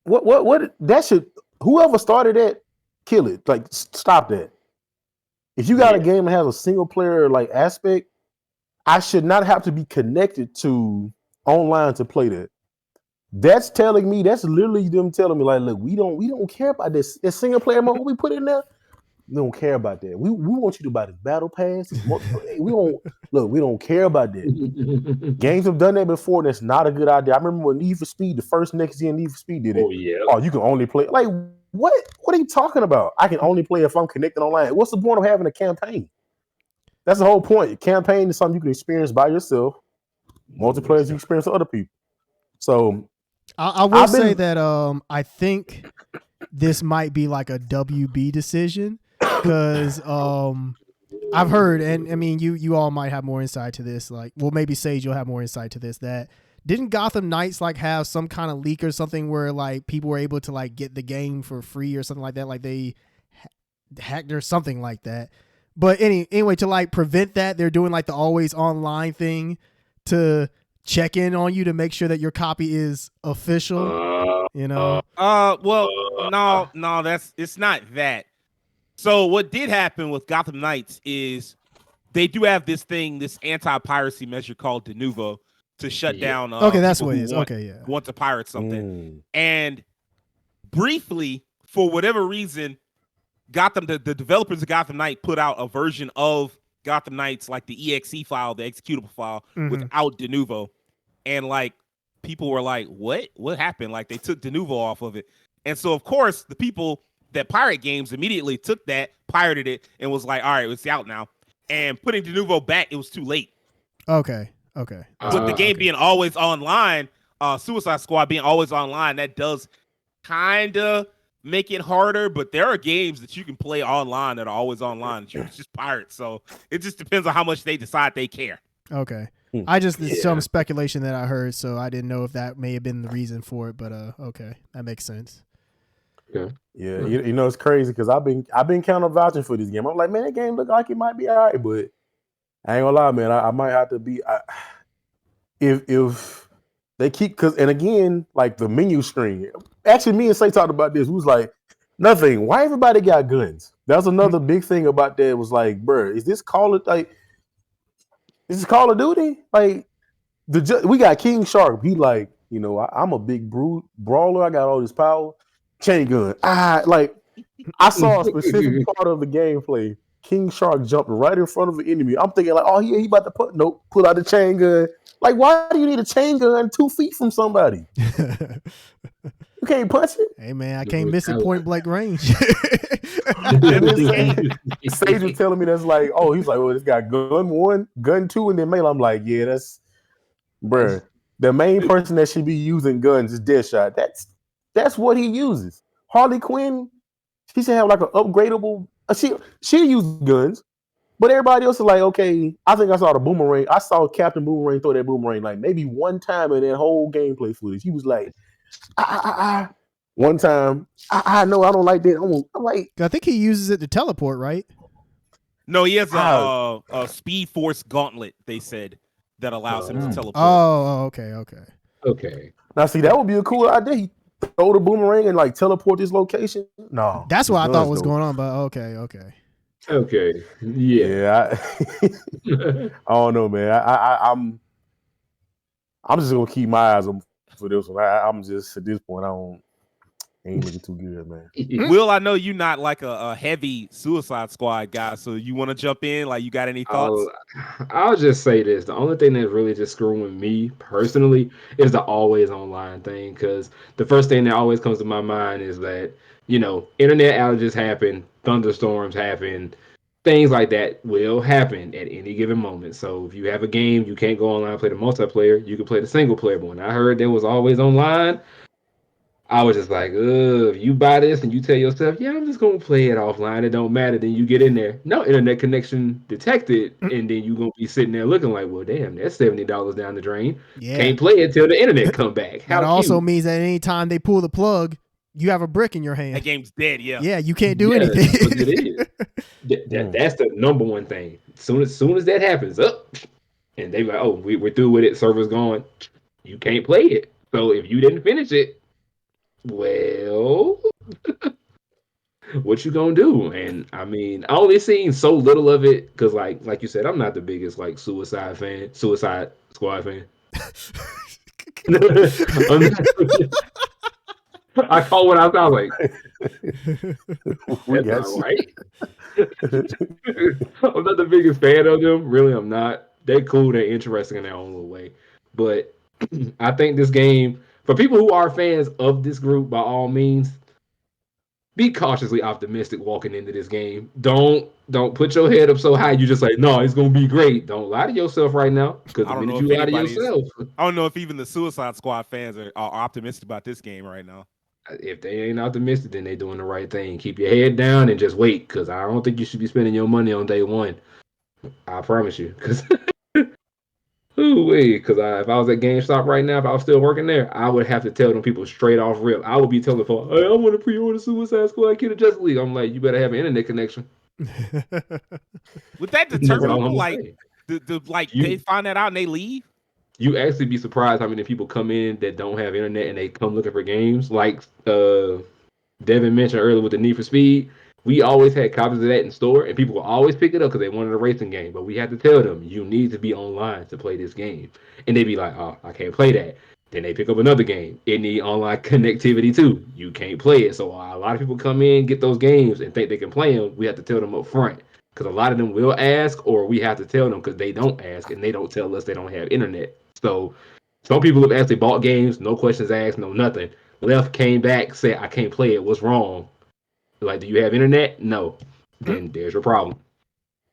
What that should, whoever started that, kill it. Like, stop that. If you got a game that has a single player like aspect, I should not have to be connected to online to play that. That's telling me, that's literally them telling me, like, look, we don't care about this single player mode we put in there. We don't care about that. We want you to buy this battle pass. We don't care about that. Games have done that before, and that's not a good idea. I remember when Need for Speed, the first next gen Need for Speed did it. Oh yeah. Oh, you can only play like what? What are you talking about? I can only play if I'm connected online. What's the point of having a campaign? That's the whole point. A campaign is something you can experience by yourself. Multiplayer you experience with other people. So I will say that I think this might be like a WB decision because I've heard, and I mean you all might have more insight to this. Like, well, maybe Sage, you'll have more insight to this. That didn't Gotham Knights like have some kind of leak or something where like people were able to like get the game for free or something like that? Like they hacked or something like that. But anyway, to like prevent that, they're doing like the always online thing to check in on you to make sure that your copy is official? You know? Well, no, it's not that. So what did happen with Gotham Knights is they do have this anti-piracy measure called de novo to shut down. Okay, that's people what it who is. Okay, yeah. want to pirate something. And briefly, for whatever reason, the developers of Gotham Knight put out a version of Gotham Knights, like the exe file, the executable file, without de novo, and like people were like, what happened? Like they took de novo off of it, and so of course the people that pirate games immediately took that, pirated it, and was like, all right, it's out now. And putting de novo back, it was too late. Okay. But the game being always online, Suicide Squad being always online, that does kind of make it harder. But there are games that you can play online that are always online that you can just pirate. So it just depends on how much they decide they care. Okay. I just there's some speculation that I heard, so I didn't know if that may have been the reason for it. But okay, that makes sense. Yeah. You know it's crazy because I've been kind of vouching for this game. I'm like, man, that game look like it might be all right, but I ain't gonna lie, man. I might have to be if they keep and again, like the menu screen. Actually, me and Say talked about this. We was like, nothing. Why everybody got guns? That was another big thing about that. Was like, bro, is this Call of Duty? Like we got King Shark. He like, you know, I'm a big brawler. I got all this power. Chain gun. I saw a specific part of the gameplay. King Shark jumped right in front of the enemy. I'm thinking like, oh yeah, he about to pull out the chain gun. Like, why do you need a chain gun 2 feet from somebody? You can't punch it. Hey man, I can't miss it point blank range. Sage was telling me that's like, oh, he's like, well, it's got gun 1, gun 2, and then melee. I'm like, yeah, that's bruh. The main person that should be using guns is Deadshot. That's what he uses. Harley Quinn, she should have like an upgradable. She use guns, but everybody else is like, okay. I think I saw the boomerang. I saw Captain Boomerang throw that boomerang like maybe one time in that whole gameplay footage. He was like, one time. I know I don't like that. I'm like, I think he uses it to teleport, right? No, he has a Speed Force gauntlet. They said that allows him to teleport. Oh, okay. Now see, that would be a cool idea. He throw the boomerang and like teleport this location. No, that's what I thought was going on. But okay. Yeah. I don't know, man. I'm just gonna keep my eyes on for this one. I'm just at this point. Ain't looking too good, man. Will, I know you not like a heavy Suicide Squad guy, so you want to jump in? Like, you got any thoughts? I'll just say this: the only thing that's really just screwing me personally is the always online thing. Because the first thing that always comes to my mind is that, you know, internet outages happen, thunderstorms happen, things like that will happen at any given moment. So if you have a game, you can't go online and play the multiplayer. You can play the single player. But when I heard there was always online, I was just like, if you buy this and you tell yourself, yeah, I'm just going to play it offline, it don't matter. Then you get in there, no internet connection detected. And then you're going to be sitting there looking like, well, damn, that's $70 down the drain. Yeah. Can't play it till the internet come back. That also means that anytime they pull the plug, you have a brick in your hand. That game's dead, yeah. Yeah, you can't do anything. It is. That's the number one thing. Soon as that happens, and they like, oh, we're through with it, server's gone. You can't play it. So if you didn't finish it, well, what you gonna do? And I mean, I only seen so little of it because, like you said, I'm not the biggest like Suicide Squad fan. I call what I sound like. That's not right. I'm not the biggest fan of them. Really, I'm not. They're cool. They're interesting in their own little way. But I think this game, for people who are fans of this group, by all means, be cautiously optimistic walking into this game. Don't put your head up so high you just like, no, it's gonna be great. Don't lie to yourself right now, because the minute you lie to yourself, I don't know if even the Suicide Squad fans are optimistic about this game right now. If they ain't optimistic, then they doing the right thing. Keep your head down and just wait, because I don't think you should be spending your money on day one. I promise you, because if I was at GameStop right now, if I was still working there, I would have to tell them people straight off rip. I would be telling them, hey, I want to pre-order Suicide Squad Kid of Justice League. I'm like, you better have an internet connection. Would that deter people? Like, they find that out and they leave? you actually be surprised how many people come in that don't have internet and they come looking for games. Like Devin mentioned earlier with the Need for Speed, we always had copies of that in store, and people will always pick it up because they wanted a racing game. But we had to tell them, you need to be online to play this game. And they'd be like, oh, I can't play that. Then they pick up another game. It need online connectivity too. You can't play it. So a lot of people come in, get those games, and think they can play them. We have to tell them up front because a lot of them will ask, or we have to tell them because they don't ask and they don't tell us they don't have internet. So some people have actually bought games, no questions asked, no nothing. Left, came back, said, I can't play it. What's wrong? Like, do you have internet? No. Then there's your problem.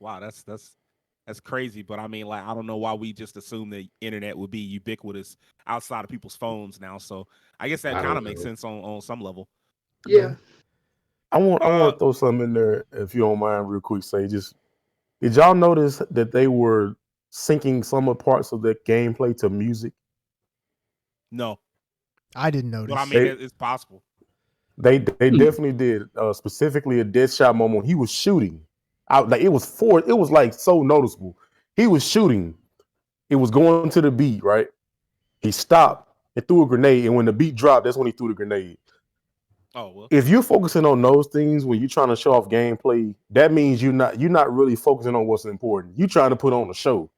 Wow, that's crazy. But I mean, like, I don't know why we just assume the internet would be ubiquitous outside of people's phones now. So I guess that kind of makes sense on some level. Yeah. I want to throw something in there, if you don't mind, real quick. Say, just did y'all notice that they were syncing some of parts of the gameplay to music? No, I didn't notice. but I mean, it's possible. They definitely did. Specifically, a dead shot moment. He was shooting out like it was like so noticeable. He was shooting. It was going to the beat, right? He stopped and threw a grenade, and when the beat dropped, that's when he threw the grenade. Oh well. If you're focusing on those things when you're trying to show off gameplay, that means you're not really focusing on what's important. You're trying to put on a show.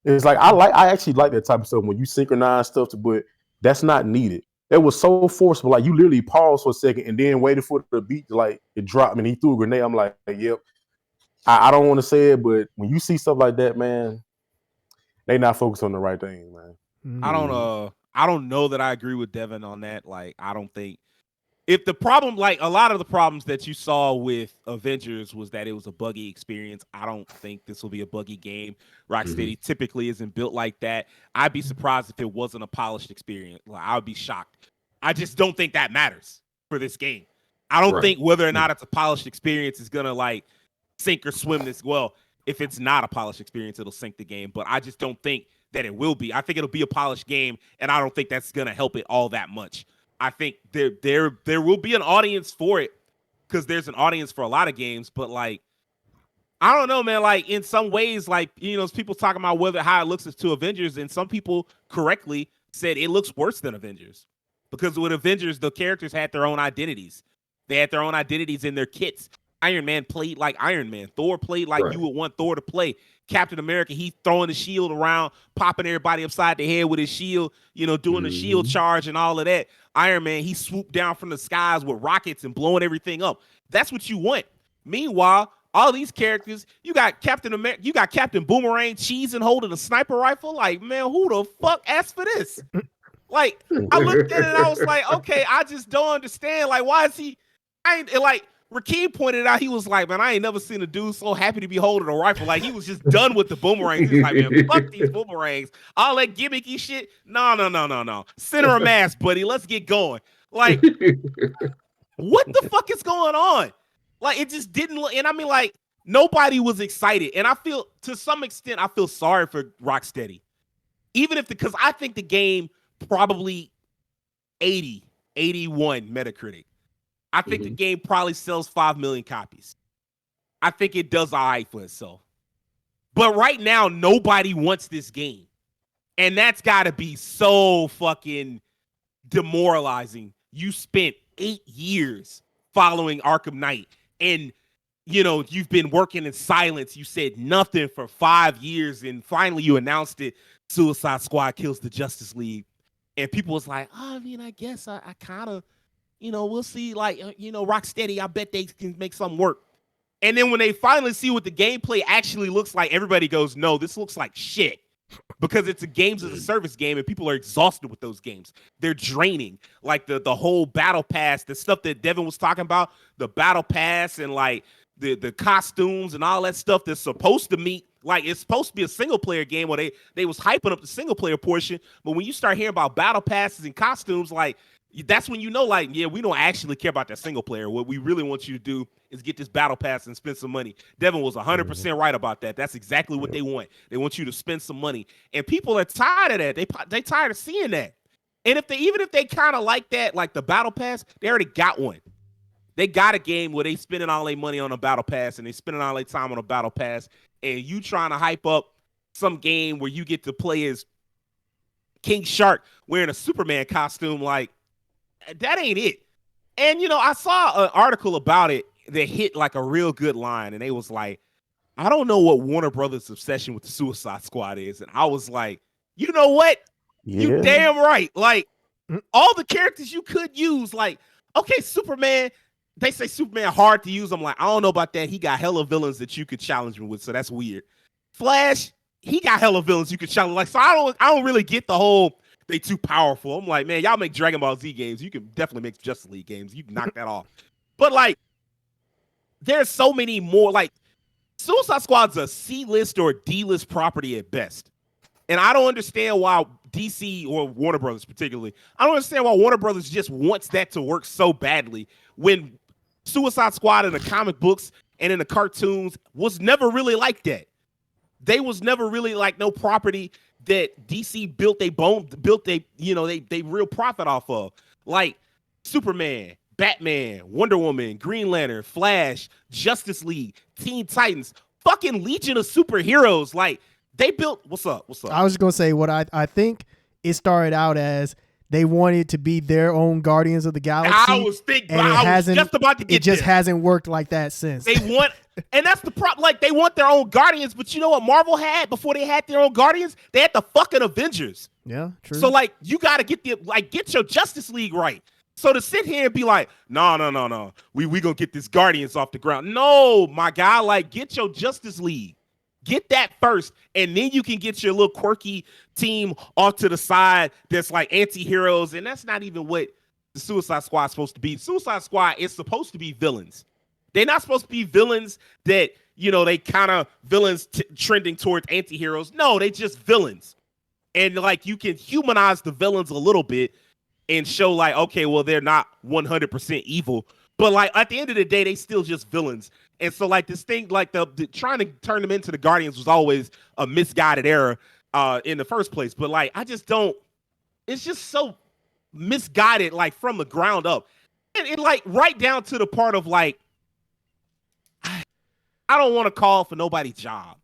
It's like I actually like that type of stuff when you synchronize stuff, but that's not needed. It was so forceful. Like you literally paused for a second and then waited for the beat to like it dropped and he threw a grenade. I'm like, yep. I don't want to say it, but when you see stuff like that, man, they not focused on the right thing, man. I don't know that I agree with Devin on that. Like, I don't think if the problem, like a lot of the problems that you saw with Avengers was that it was a buggy experience. I don't think this will be a buggy game. Rocksteady typically isn't built like that. I'd be surprised if it wasn't a polished experience. Like, I would be shocked. I just don't think that matters for this game. I don't think whether or not it's a polished experience is gonna like sink or swim this. Well, if it's not a polished experience, it'll sink the game. But I just don't think that it will be. I think it'll be a polished game, and I don't think that's gonna help it all that much. I think there will be an audience for it because there's an audience for a lot of games, but like I don't know, man. Like in some ways, like people talking about how it looks to Avengers, and some people correctly said it looks worse than Avengers because with Avengers, the characters had their own identities. They had their own identities in their kits. Iron Man played like Iron Man. Thor played like you would want Thor to play. Captain America, he throwing the shield around, popping everybody upside the head with his shield, doing the shield charge and all of that. Iron Man, he swooped down from the skies with rockets and blowing everything up. That's what you want. Meanwhile, all these characters, you got Captain America, you got Captain Boomerang cheesing holding a sniper rifle. Like, man, who the fuck asked for this? Like, I looked at it and I was like, okay, I just don't understand. Like, why is he? Rakeem pointed out, he was like, man, I ain't never seen a dude so happy to be holding a rifle. Like, he was just done with the boomerangs. He's like, man, fuck these boomerangs. All that gimmicky shit. No. Center a mass, buddy. Let's get going. Like, what the fuck is going on? Like, it just didn't look, and I mean, like, nobody was excited. And I feel, to some extent, I feel sorry for Rocksteady. Because I think the game probably 80, 81 Metacritic. I think the game probably sells 5 million copies. I think it does all right for itself. But right now, nobody wants this game. And that's got to be so fucking demoralizing. You spent 8 years following Arkham Knight. And, you've been working in silence. You said nothing for 5 years. And finally, you announced it. Suicide Squad kills the Justice League. And people was like, I guess I kind of... we'll see, Rocksteady, I bet they can make something work. And then when they finally see what the gameplay actually looks like, everybody goes, no, this looks like shit. Because it's a games as a service game, and people are exhausted with those games. They're draining. Like the whole battle pass, the stuff that Devin was talking about, the battle pass and like the costumes and all that stuff that's supposed to meet, like it's supposed to be a single player game where they was hyping up the single player portion. But when you start hearing about battle passes and costumes, like, that's when we don't actually care about that single player. What we really want you to do is get this battle pass and spend some money. Devin was 100% right about that. That's exactly what they want. They want you to spend some money. And people are tired of that. They tired of seeing that. And even if they kind of like that, like the battle pass, they already got one. They got a game where they spending all their money on a battle pass and they spending all their time on a battle pass. And you trying to hype up some game where you get to play as King Shark wearing a Superman costume. Like, that ain't it. And, I saw an article about it that hit like a real good line. And they was like, I don't know what Warner Brothers' obsession with the Suicide Squad is. And I was like, you know what? You damn right. Like, all the characters you could use, like, okay, Superman, they say Superman hard to use. I'm like, I don't know about that. He got hella villains that you could challenge him with, so that's weird. Flash, he got hella villains you could challenge. Like, so I don't really get the whole they too powerful. I'm like, man, y'all make Dragon Ball Z games. You can definitely make Justice League games. You can knock that off. But like, there's so many more. Like, Suicide Squad's a C-list or D-list property at best. And I don't understand why DC or Warner Brothers particularly, I don't understand why Warner Brothers just wants that to work so badly when Suicide Squad in the comic books and in the cartoons was never really like that. They was never really like no property that DC built they real profit off of. Like Superman, Batman, Wonder Woman, Green Lantern, Flash, Justice League, Teen Titans, fucking Legion of Superheroes. Like, they built, what's up? I was just going to say what I think it started out as. They wanted to be their own Guardians of the Galaxy. I was just about to get it just hasn't worked like that since. And that's the problem. Like, they want their own Guardians, but you know what Marvel had before they had their own Guardians? They had the fucking Avengers. Yeah, true. So like, you got to get your Justice League right. So to sit here and be like, no, we gonna get this Guardians off the ground. No, my guy, like, get your Justice League. Get that first, and then you can get your little quirky team off to the side that's like anti-heroes, and that's not even what the Suicide Squad is supposed to be. Suicide Squad is supposed to be villains. They're not supposed to be villains that, they kind of villains trending towards anti-heroes. No, they just villains. And like, you can humanize the villains a little bit and show like, okay, well, they're not 100% evil, but like at the end of the day, they still just villains. And so like this thing, like the trying to turn them into the Guardians was always a misguided error in the first place. But like, I just don't, it's just so misguided, like from the ground up. And it like right down to the part of like, I don't want to call for nobody's job,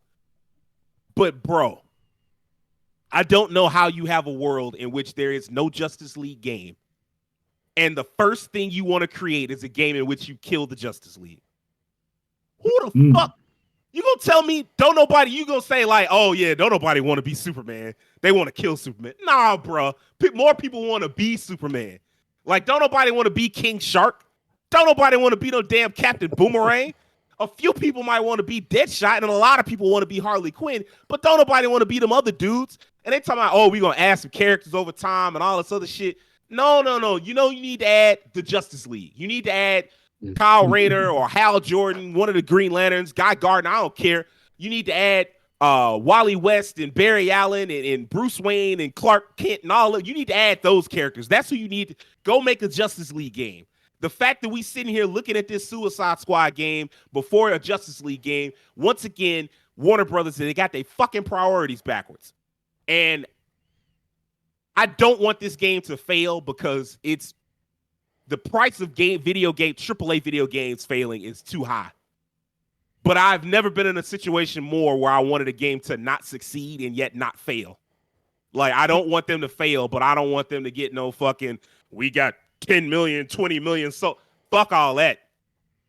but bro, I don't know how you have a world in which there is no Justice League game. And the first thing you want to create is a game in which you kill the Justice League. Who the fuck? You gonna tell me you gonna say like, oh yeah, don't nobody want to be Superman. They want to kill Superman. Nah, bro. More people want to be Superman. Like, don't nobody want to be King Shark. Don't nobody want to be no damn Captain Boomerang. A few people might want to be Deadshot, and a lot of people want to be Harley Quinn, but don't nobody want to be them other dudes. And they talking about, oh, we're gonna add some characters over time and all this other shit. No. You need to add the Justice League. You need to add Kyle Rayner or Hal Jordan, one of the Green Lanterns, Guy Gardner, I don't care. You need to add Wally West and Barry Allen and Bruce Wayne and Clark Kent and all of. You need to add those characters. That's who you need to go make a Justice League game. The fact that we sitting here looking at this Suicide Squad game before a Justice League game, once again, Warner Brothers, they got their fucking priorities backwards. And I don't want this game to fail because it's the price of AAA video games failing is too high. But I've never been in a situation more where I wanted a game to not succeed and yet not fail. Like, I don't want them to fail, but I don't want them to get no fucking, we got 10 million, 20 million. So fuck all that.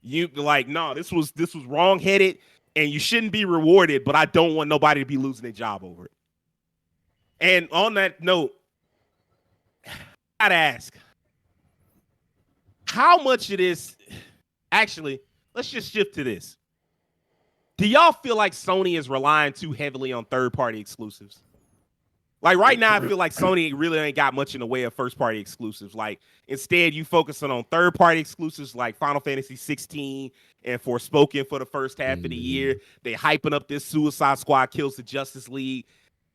You like, no, this was wrong-headed and you shouldn't be rewarded, but I don't want nobody to be losing their job over it. And on that note, I'd ask, how much of this, actually, let's just shift to this. Do y'all feel like Sony is relying too heavily on third-party exclusives? Like right now, I feel like Sony really ain't got much in the way of first-party exclusives. Like instead, you focusing on third-party exclusives like Final Fantasy 16 and Forspoken for the first half of the year. They hyping up this Suicide Squad kills the Justice League.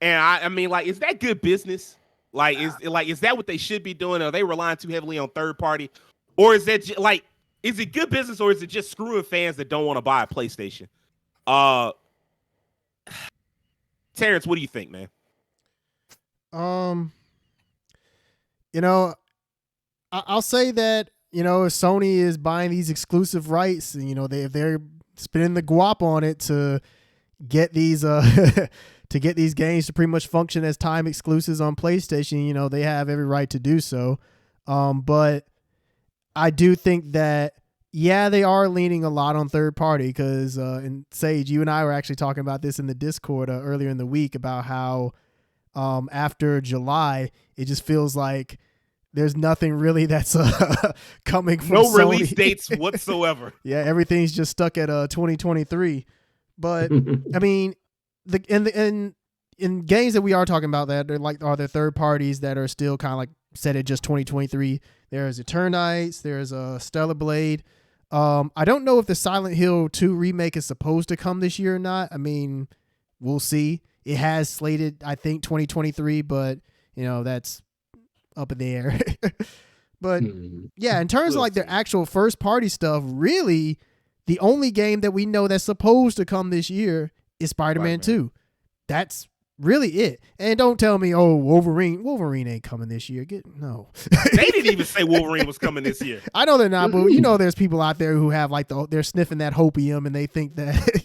And I mean, like, is that good business? Like, is that what they should be doing? Are they relying too heavily on third-party? Or is that like, is it good business or is it just screwing fans that don't want to buy a PlayStation? Terrence, what do you think, man? I'll say that, if Sony is buying these exclusive rights and, they're spending the guap on it to get these, to get these games to pretty much function as time exclusives on PlayStation, you know, they have every right to do so. But I do think that, yeah, they are leaning a lot on third party because, and Sage, you and I were actually talking about this in the Discord earlier in the week about how after July, it just feels like there's nothing really that's coming from no Sony. release dates whatsoever. Yeah, everything's just stuck at 2023. But I mean, in games that we are talking about that are there third parties that are still kind of like set at just 2023. There's Eternites, there's Stellar Blade. I don't know if the Silent Hill 2 remake is supposed to come this year or not. I mean, we'll see. It has slated, I think, 2023, but you know, that's up in the air. But yeah, in terms of like their actual first party stuff, really the only game that we know that's supposed to come this year is Spider-Man 2. That's really it. And don't tell me, oh, Wolverine ain't coming this year. No. They didn't even say Wolverine was coming this year. I know they're not, but you know there's people out there who have like they're sniffing that hopium and they think that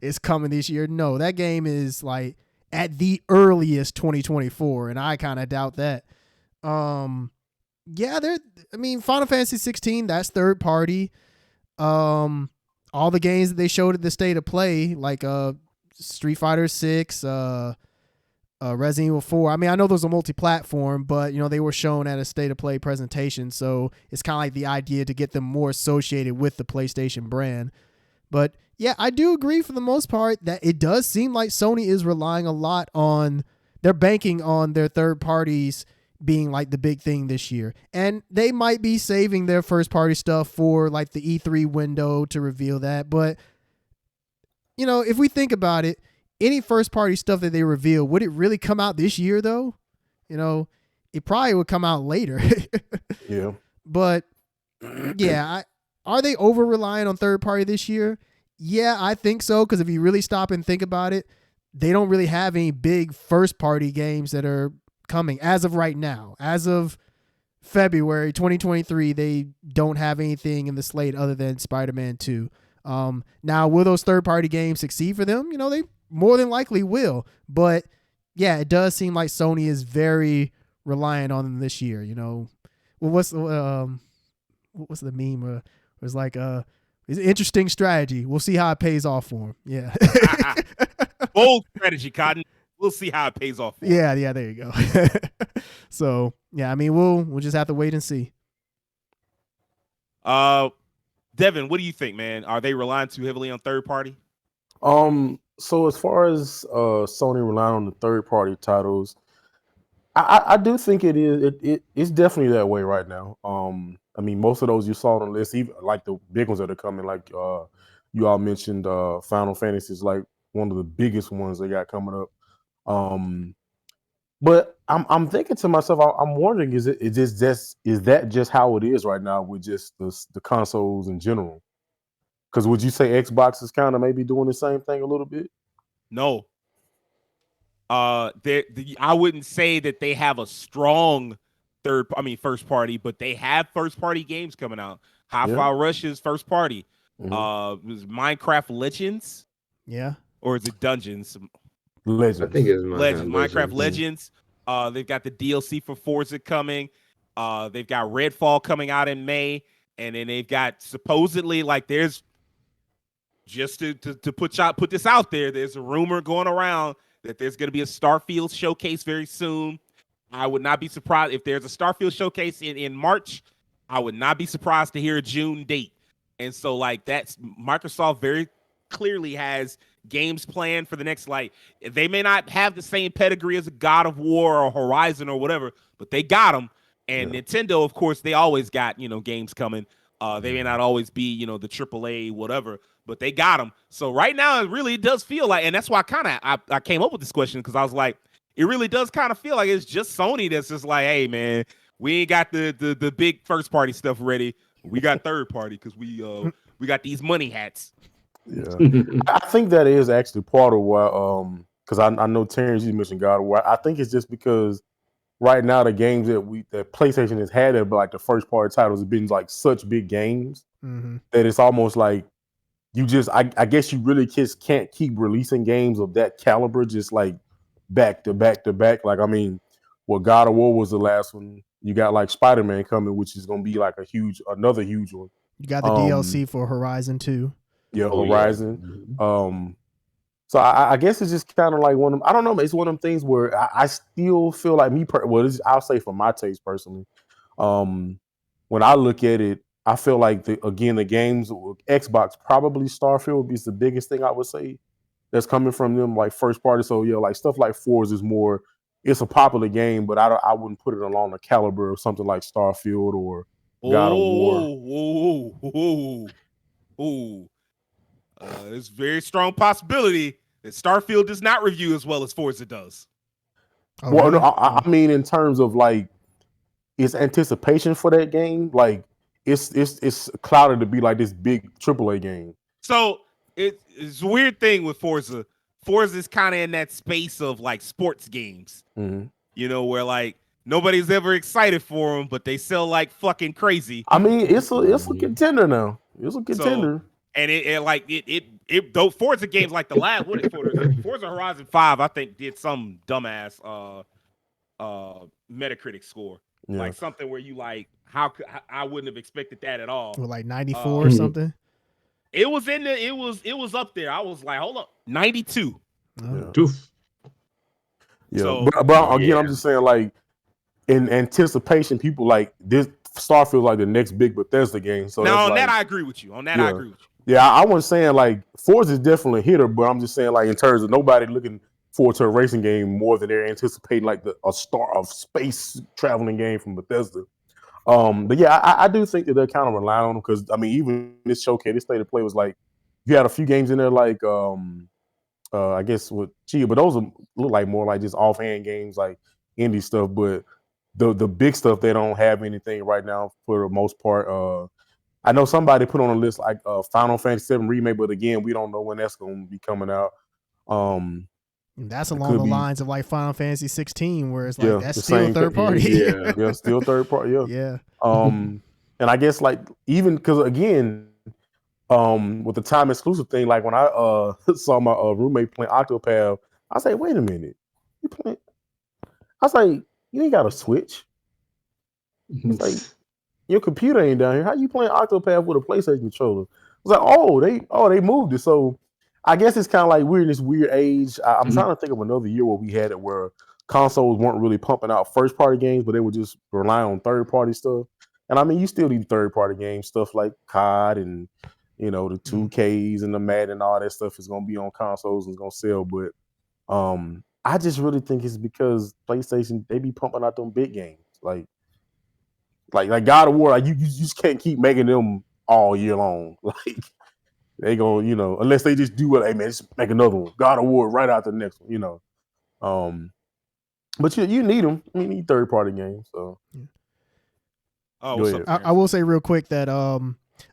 it's coming this year. No, that game is like at the earliest 2024, and I kind of doubt that. Yeah, Final Fantasy 16, that's third party. All the games that they showed at the State of Play, like Street Fighter 6, Resident Evil 4. I mean, I know those are multi-platform, but you know they were shown at a State of Play presentation, so it's kind of like the idea to get them more associated with the PlayStation brand. But yeah, I do agree for the most part that it does seem like Sony is relying a lot on, they're banking on their third parties being like the big thing this year. And they might be saving their first party stuff for like the E3 window to reveal that. But, you know, if we think about it, any first party stuff that they reveal, would it really come out this year though? You know, it probably would come out later. Yeah. But yeah, are they over reliant on third party this year? Yeah, I think so. Because if you really stop and think about it, they don't really have any big first party games that are coming as of right now. As of February 2023, they don't have anything in the slate other than Spider-Man 2. Now, will those third party games succeed for them? You know, they more than likely will. But yeah, it does seem like Sony is very reliant on them this year. You know, well, what's the meme? It's like it's an interesting strategy. We'll see how it pays off for him. Yeah. Bold strategy, Cotton. We'll see how it pays off for him. Yeah, there you go. So yeah, I mean we'll just have to wait and see. Devin, what do you think, man? Are they relying too heavily on third party? So as far as Sony relying on the third party titles, I do think it is. It's definitely that way right now. I mean, most of those you saw on the list, even like the big ones that are coming, like you all mentioned, Final Fantasy is like one of the biggest ones they got coming up. But I'm thinking to myself, I'm wondering, is that just how it is right now with just the consoles in general? Because would you say Xbox is kind of maybe doing the same thing a little bit? No. I wouldn't say that they have a strong first party, but they have first party games coming out. Hi-Fi Rush is first party. Was Minecraft Legends? Yeah. Or is it Dungeons? Legends. I think it's Minecraft Legends. They've got the DLC for Forza coming. They've got Redfall coming out in May, and then they've got supposedly like there's just to put this out there. There's a rumor going around that there's going to be a Starfield showcase very soon. I would not be surprised if there's a Starfield showcase in March. I would not be surprised to hear a June date. And so like that's Microsoft very clearly has games planned for the next, like they may not have the same pedigree as a God of War or Horizon or whatever, but they got them. And Nintendo, of course, they always got, games coming. They may not always be, the AAA, whatever, but they got them. So right now, it really does feel like, and that's why I came up with this question, because I was like, it really does kind of feel like it's just Sony that's just like, hey, man, we ain't got the big first party stuff ready. We got third party because we got these money hats. Yeah, I think that is actually part of why. Because I know Terrence, you mentioned God of War. I think it's just because right now the games that PlayStation has had, like the first party titles, have been like such big games that it's almost like you just I guess you really just can't keep releasing games of that caliber just like back to back to back. Like I mean, well, God of War was the last one. You got like Spider-Man coming, which is gonna be like another huge one. You got the DLC for Horizon 2. Yeah, Oh, Horizon. yeah. So I guess it's just kind of like one of them. I don't know. It's one of them things where I still feel like I'll say for my taste personally. When I look at it, I feel like the games with Xbox, probably Starfield is the biggest thing I would say that's coming from them, like first party. So yeah, like stuff like Forza is more. It's a popular game, but I wouldn't put it along the caliber of something like Starfield or God of War. There's a very strong possibility that Starfield does not review as well as Forza does. Oh, Well, really? no, I mean in terms of like its anticipation for that game, like it's clouded to be like this big AAA game. So it's a weird thing with Forza. Forza is kind of in that space of like sports games, you know, where like nobody's ever excited for them, but they sell like fucking crazy. I mean, it's a contender now. It's a contender. So, and it though Forza games like the last what is Forza Horizon 5, I think did some dumbass Metacritic score. Yeah. Like something where you like I wouldn't have expected that at all. With like 94 or something. It was it was up there. I was like, hold up, 92. Yeah. So, but again, I'm just saying, like in anticipation, people like this Starfield like the next big Bethesda game. So now on like, that I agree with you. I agree with you. Yeah, I wasn't saying like Forza is definitely a hitter, but I'm just saying like in terms of nobody looking forward to a racing game more than they're anticipating like a space traveling game from Bethesda. But yeah, I do think that they're kind of relying on them because I mean, even this showcase, this state of play was like you had a few games in there like I guess but those look like more like just offhand games like indie stuff. But the big stuff they don't have anything right now for the most part. I know somebody put on a list like Final Fantasy VII Remake, but again, we don't know when that's going to be coming out. That's along the lines of like Final Fantasy 16, where it's like that's still third party. Yeah, still third party. Yeah. And I guess like even because again, with the time exclusive thing, like when I saw my roommate playing Octopath, I say, wait a minute, you playing? I was like, you ain't got a Switch. It's like your computer ain't down here. How you playing Octopath with a PlayStation controller? I was like, they moved it. So I guess it's kind of like we're in this weird age. I'm trying to think of another year where we had it where consoles weren't really pumping out first party games, but they would just rely on third party stuff. And I mean, you still need third party games, stuff like COD and the 2Ks and the Madden and all that stuff is going to be on consoles and it's going to sell. But I just really think it's because PlayStation, they be pumping out them big games like God of War. Like you just can't keep making them all year long. Like they gonna, unless they just do it. Hey man, just make another one. God of War right after the next one. But you need them. You need third party games. So. I will say real quick that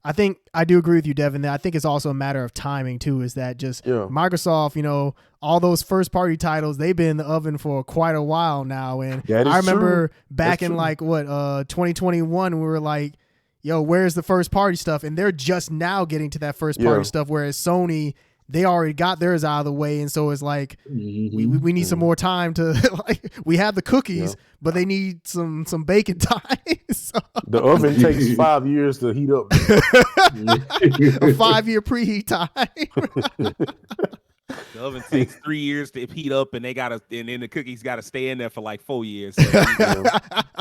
I think I do agree with you, Devin, that I think it's also a matter of timing too, is that just Microsoft, all those first party titles, they've been in the oven for quite a while now. And I remember back in like 2021, we were like, yo, where's the first party stuff? And they're just now getting to that first party stuff, whereas Sony, they already got theirs out of the way. And so it's like, we need some more time to like, we have the cookies, but they need some bacon time. So. The oven takes 5 years to heat up. A 5-year preheat time. The oven takes 3 years to heat up, and and then the cookies got to stay in there for like 4 years. So,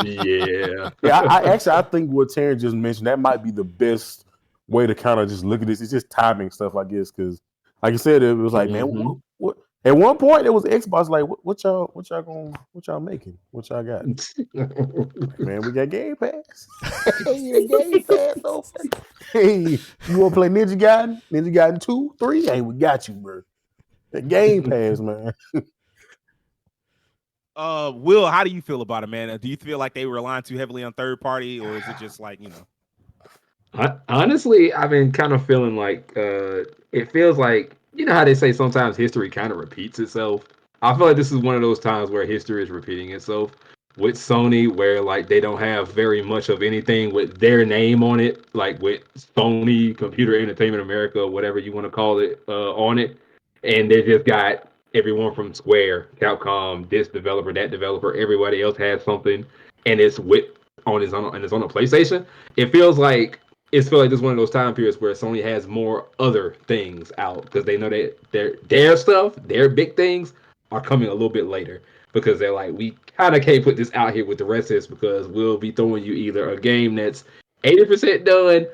Yeah. I think what Terrence just mentioned, that might be the best way to kind of just look at this. It's just timing stuff, I guess, because like you said, it was like, man, what? At one point, it was Xbox like, what y'all making? What y'all got? Man, we got Game Pass. Game Pass open. Hey, you want to play Ninja Gaiden? Ninja Gaiden 2, 3? Hey, we got you, bro. The Game Pass, man. Will, how do you feel about it, man? Do you feel like they relying too heavily on third party, or is it just like, Honestly, I've been kind of feeling like it feels like, how they say sometimes history kind of repeats itself. I feel like this is one of those times where history is repeating itself, with Sony, where like they don't have very much of anything with their name on it, like with Sony Computer Entertainment America, whatever you want to call it, on it, and they just got everyone from Square, Capcom, this developer, that developer, everybody else has something, and it's with on his on and it's on a PlayStation. It feels like this is one of those time periods where Sony has more other things out because they know that their stuff, their big things, are coming a little bit later because they're like, we kind of can't put this out here with the rest of this because we'll be throwing you either a game that's 80% done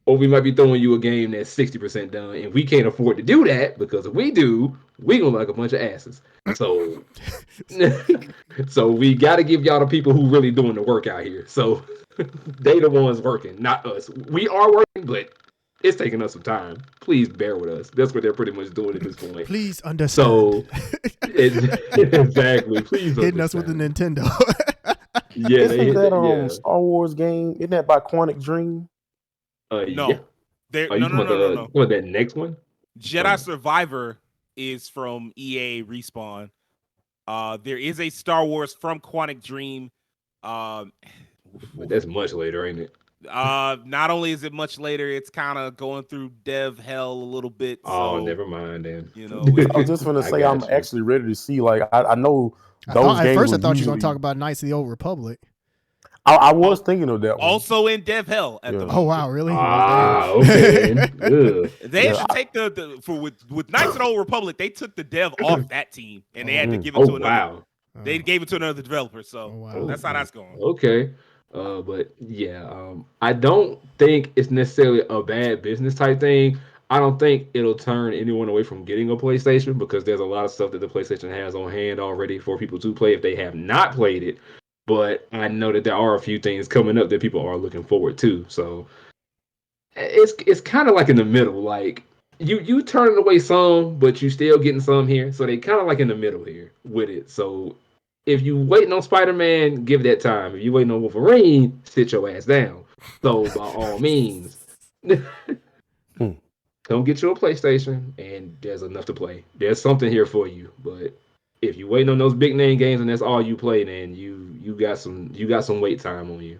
or we might be throwing you a game that's 60% done. And we can't afford to do that because if we do, we gonna like a bunch of asses. So, so we got to give y'all the people who really doing the work out here. So they the ones working, not us. We are working, but it's taking us some time. Please bear with us. That's what they're pretty much doing at this point. Please understand. So, exactly. Please hitting us with the Nintendo. Yeah, isn't that Star Wars game? Isn't that by Quantic Dream? No. Yeah. No. What, that next one? Jedi Survivor is from EA Respawn. There is a Star Wars from Quantic Dream. But that's much later, ain't it? Not only is it much later, it's kind of going through dev hell a little bit. Oh, so, never mind then. You know, I was just gonna say I'm actually ready to see. Like I know those games. At first, I thought you were gonna talk about Knights of the Old Republic. I was thinking of that one. Also in dev hell at the moment. Oh wow, really? Okay. They should take with Knights of the Old Republic. They took the dev off that team and they had to give it to another. Wow. They gave it to another developer. So that's how that's going. Okay. But yeah, I don't think it's necessarily a bad business type thing. I don't think it'll turn anyone away from getting a PlayStation because there's a lot of stuff that the PlayStation has on hand already for people to play if they have not played it. But I know that there are a few things coming up that people are looking forward to. So it's kind of like in the middle. Like you turning away some, but you still getting some here. So they kind of like in the middle here with it. So if you waiting on Spider-Man, give that time. If you waiting on Wolverine, sit your ass down. So by all means, come get you a PlayStation, and there's enough to play. There's something here for you. But if you waiting on those big name games and that's all you play, then you got some wait time on you.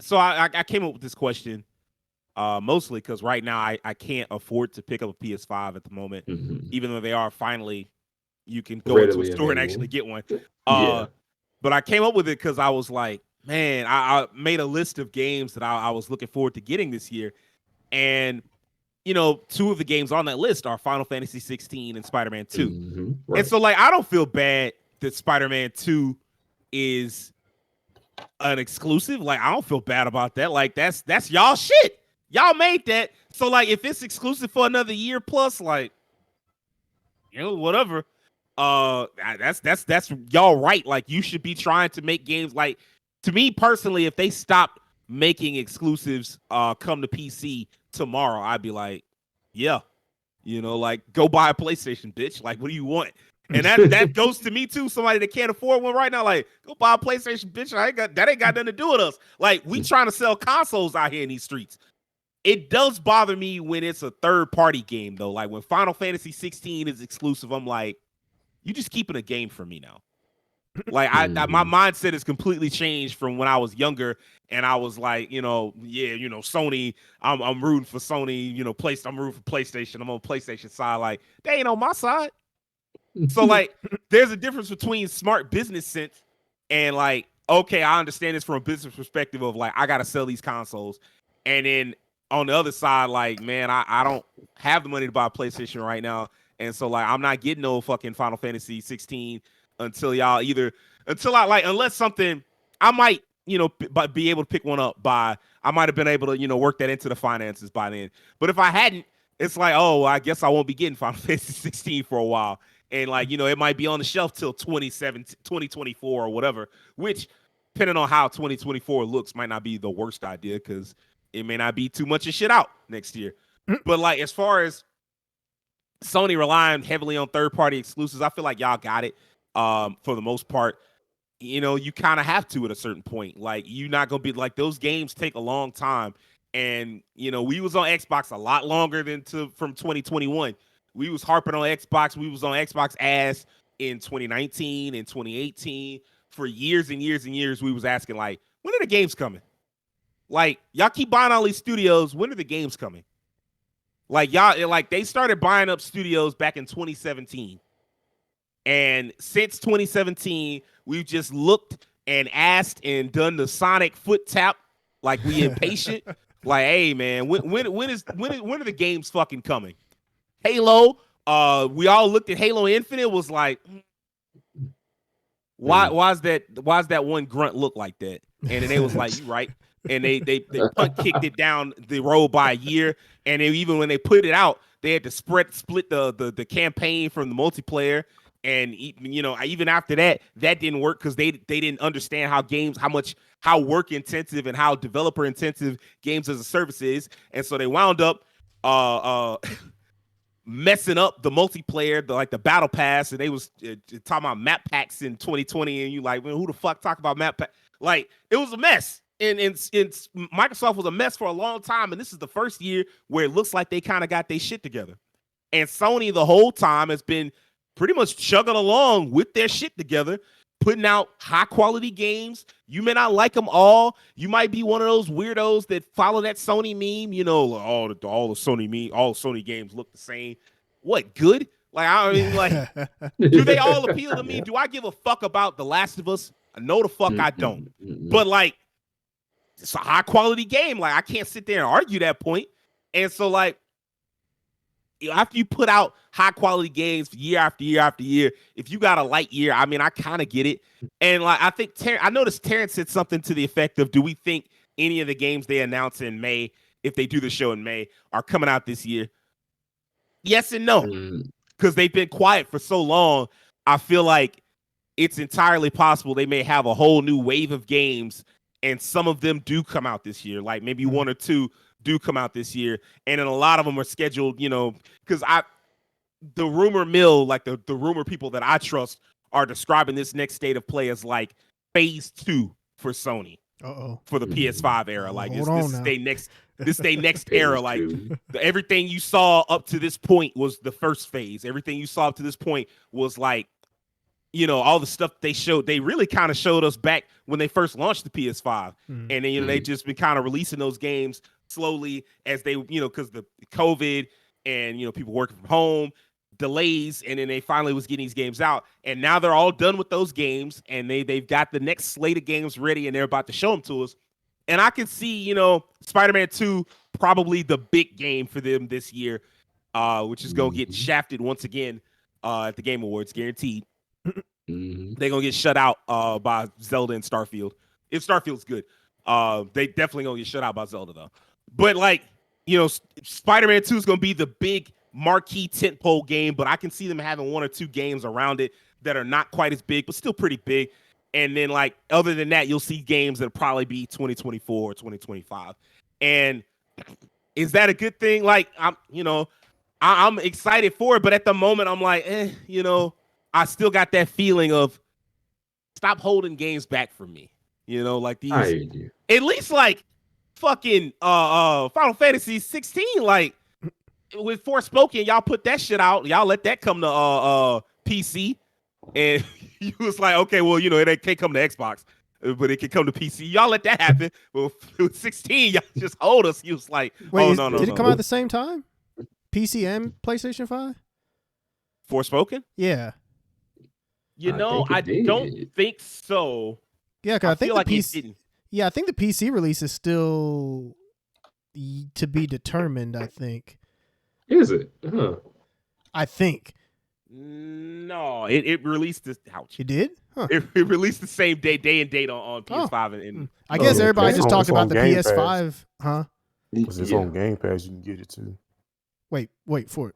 So I came up with this question, mostly because right now I can't afford to pick up a PS5 at the moment, even though they are finally. You can go into a store and actually get one. But I came up with it because I was like, man, I made a list of games that I was looking forward to getting this year. And, you know, two of the games on that list are Final Fantasy 16 and Spider-Man 2. Right. And so, like, I don't feel bad that Spider-Man 2 is an exclusive. Like, I don't feel bad about that. Like, that's y'all shit. Y'all made that. So, like, if it's exclusive for another year plus, like, you know, whatever. That's y'all right. Like, you should be trying to make games. Like, to me personally, if they stop making exclusives come to PC tomorrow, I'd be like, yeah, you know, like, go buy a PlayStation, bitch. Like, what do you want? And that goes to me too. Somebody that can't afford one right now, like, go buy a PlayStation, bitch. That ain't got nothing to do with us. Like, we trying to sell consoles out here in these streets. It does bother me when it's a third-party game, though. Like, when Final Fantasy 16 is exclusive, I'm like, you just keeping a game for me now. Like, my mindset has completely changed from when I was younger, and I was like, you know, yeah, you know, Sony, I'm rooting for Sony, you know, I'm rooting for PlayStation. I'm on PlayStation side. Like, they ain't on my side. So, like, there's a difference between smart business sense and, like, okay, I understand this from a business perspective of, like, I got to sell these consoles. And then on the other side, like, man, I don't have the money to buy a PlayStation right now. And so, like, I'm not getting no fucking Final Fantasy 16 until unless something, I might, you know, be able to pick one up I might have been able to, you know, work that into the finances by then. But if I hadn't, it's like, oh, I guess I won't be getting Final Fantasy 16 for a while. And, like, you know, it might be on the shelf till 2024 or whatever, which, depending on how 2024 looks, might not be the worst idea because it may not be too much of shit out next year. But, like, as far as Sony relying heavily on third-party exclusives, I feel like y'all got it for the most part. You know, you kind of have to at a certain point. Like, you're not going to be, like, those games take a long time. And, you know, we was on Xbox a lot longer from 2021. We was harping on Xbox. We was on Xbox ass in 2019 and 2018, for years and years and years, we was asking, like, when are the games coming? Like, y'all keep buying all these studios. When are the games coming? Like, y'all, like, they started buying up studios back in 2017. And since 2017, we've just looked and asked and done the Sonic foot tap, like we impatient. Like, hey man, when are the games fucking coming? Halo, we all looked at Halo Infinite, was like, why's that one grunt look like that? And then they was like, you right. And they punt kicked it down the road by a year. And even when they put it out, they had to split the campaign from the multiplayer. And even after that didn't work because they didn't understand how work intensive and how developer intensive games as a service is, and so they wound up messing up the multiplayer, the battle pass, and they was talking about map packs in 2020, and you like, well, who the fuck talk about map pack? Like, it was a mess, and Microsoft was a mess for a long time, and this is the first year where it looks like they kind of got their shit together, and Sony the whole time has been pretty much chugging along with their shit together, putting out high quality games. You may not like them all. You might be one of those weirdos that follow that Sony meme. All the Sony games look the same. What, good? Like, I mean, like, do they all appeal to me? Do I give a fuck about The Last of Us? No, the fuck I don't. But like, it's a high quality game. Like, I can't sit there and argue that point. And so, like, after you put out high quality games year after year after year, if you got a light year, I mean, I kind of get it. And like, I think I noticed Terrence said something to the effect of, do we think any of the games they announce in May, if they do the show in May, are coming out this year? Yes and no, because they've been quiet for so long. I feel like it's entirely possible they may have a whole new wave of games, and some of them do come out this year, like maybe one or two do come out this year, and then a lot of them are scheduled, because the rumor mill, like the rumor people that I trust, are describing this next state of play as like phase 2 for Sony. For the PS5 era. Like, this they next era. Like, everything you saw up to this point was the first phase. Everything you saw up to this point was like, all the stuff they showed. They really kind of showed us back when they first launched the PS5. And then, they just been kind of releasing those games slowly as they, because the COVID and, people working from home, delays, and then they finally was getting these games out, and now they're all done with those games, and they've got the next slate of games ready, and they're about to show them to us. And I can see, Spider-Man 2 probably the big game for them this year, which is gonna get shafted once again at the Game Awards, guaranteed. They're gonna get shut out by Zelda and Starfield. If Starfield's good, they definitely gonna get shut out by Zelda though. But like, Spider-Man 2 is gonna be the big marquee tentpole game, but I can see them having one or two games around it that are not quite as big, but still pretty big. And then, like, other than that, you'll see games that'll probably be 2024 or 2025. And is that a good thing? Like, I'm excited for it, but at the moment, I'm like, I still got that feeling of stop holding games back from me. Like these, at least like fucking Final Fantasy 16, like, with Forspoken, y'all put that shit out. Y'all let that come to PC, and you was like, okay, well, it can't come to Xbox, but it can come to PC. Y'all let that happen. Well, with 16, y'all just hold us. You was like, wait, no. Did it come out at the same time? PC and PlayStation 5? Forspoken? Yeah. I don't think so. Yeah, because I think like the PC. it didn't. Yeah, I think the PC release is still to be determined. I think. Is it? Huh. I think. No, it released this. Ouch. It did? Huh. It released the same day and date on PS5 and I guess everybody just talked about the PS5, Pass. huh? Because it's on Game Pass, you can get it too. Wait, what? For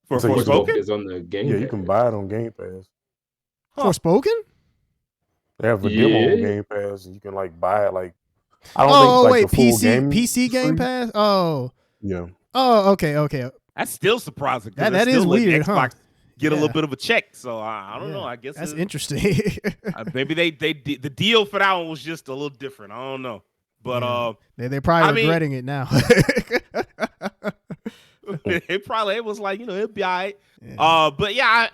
Forspoken is on the Game Pass. You can buy it on Game Pass. Forspoken? They have a demo on Game Pass, and you can like buy it. Like, I don't think the full PC Game Pass. Oh, yeah. Oh, okay. That's still surprising. That is weird, Xbox get a little bit of a check, so I don't know. I guess that's interesting. Maybe the deal for that one was just a little different. I don't know, but they're probably regretting it now. It was like, it'll be all right. Yeah. But yeah,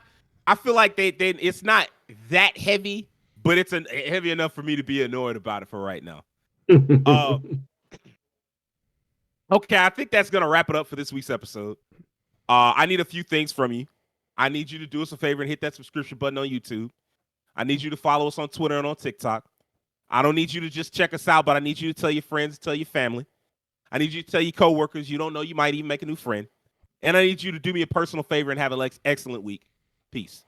I feel like they it's not that heavy, but it's heavy enough for me to be annoyed about it for right now. Okay, I think that's gonna wrap it up for this week's episode. I need a few things from you. I need you to do us a favor and hit that subscription button on YouTube. I need you to follow us on Twitter and on TikTok. I don't need you to just check us out, but I need you to tell your friends, tell your family. I need you to tell your coworkers. You don't know, you might even make a new friend. And I need you to do me a personal favor and have an excellent week. Peace.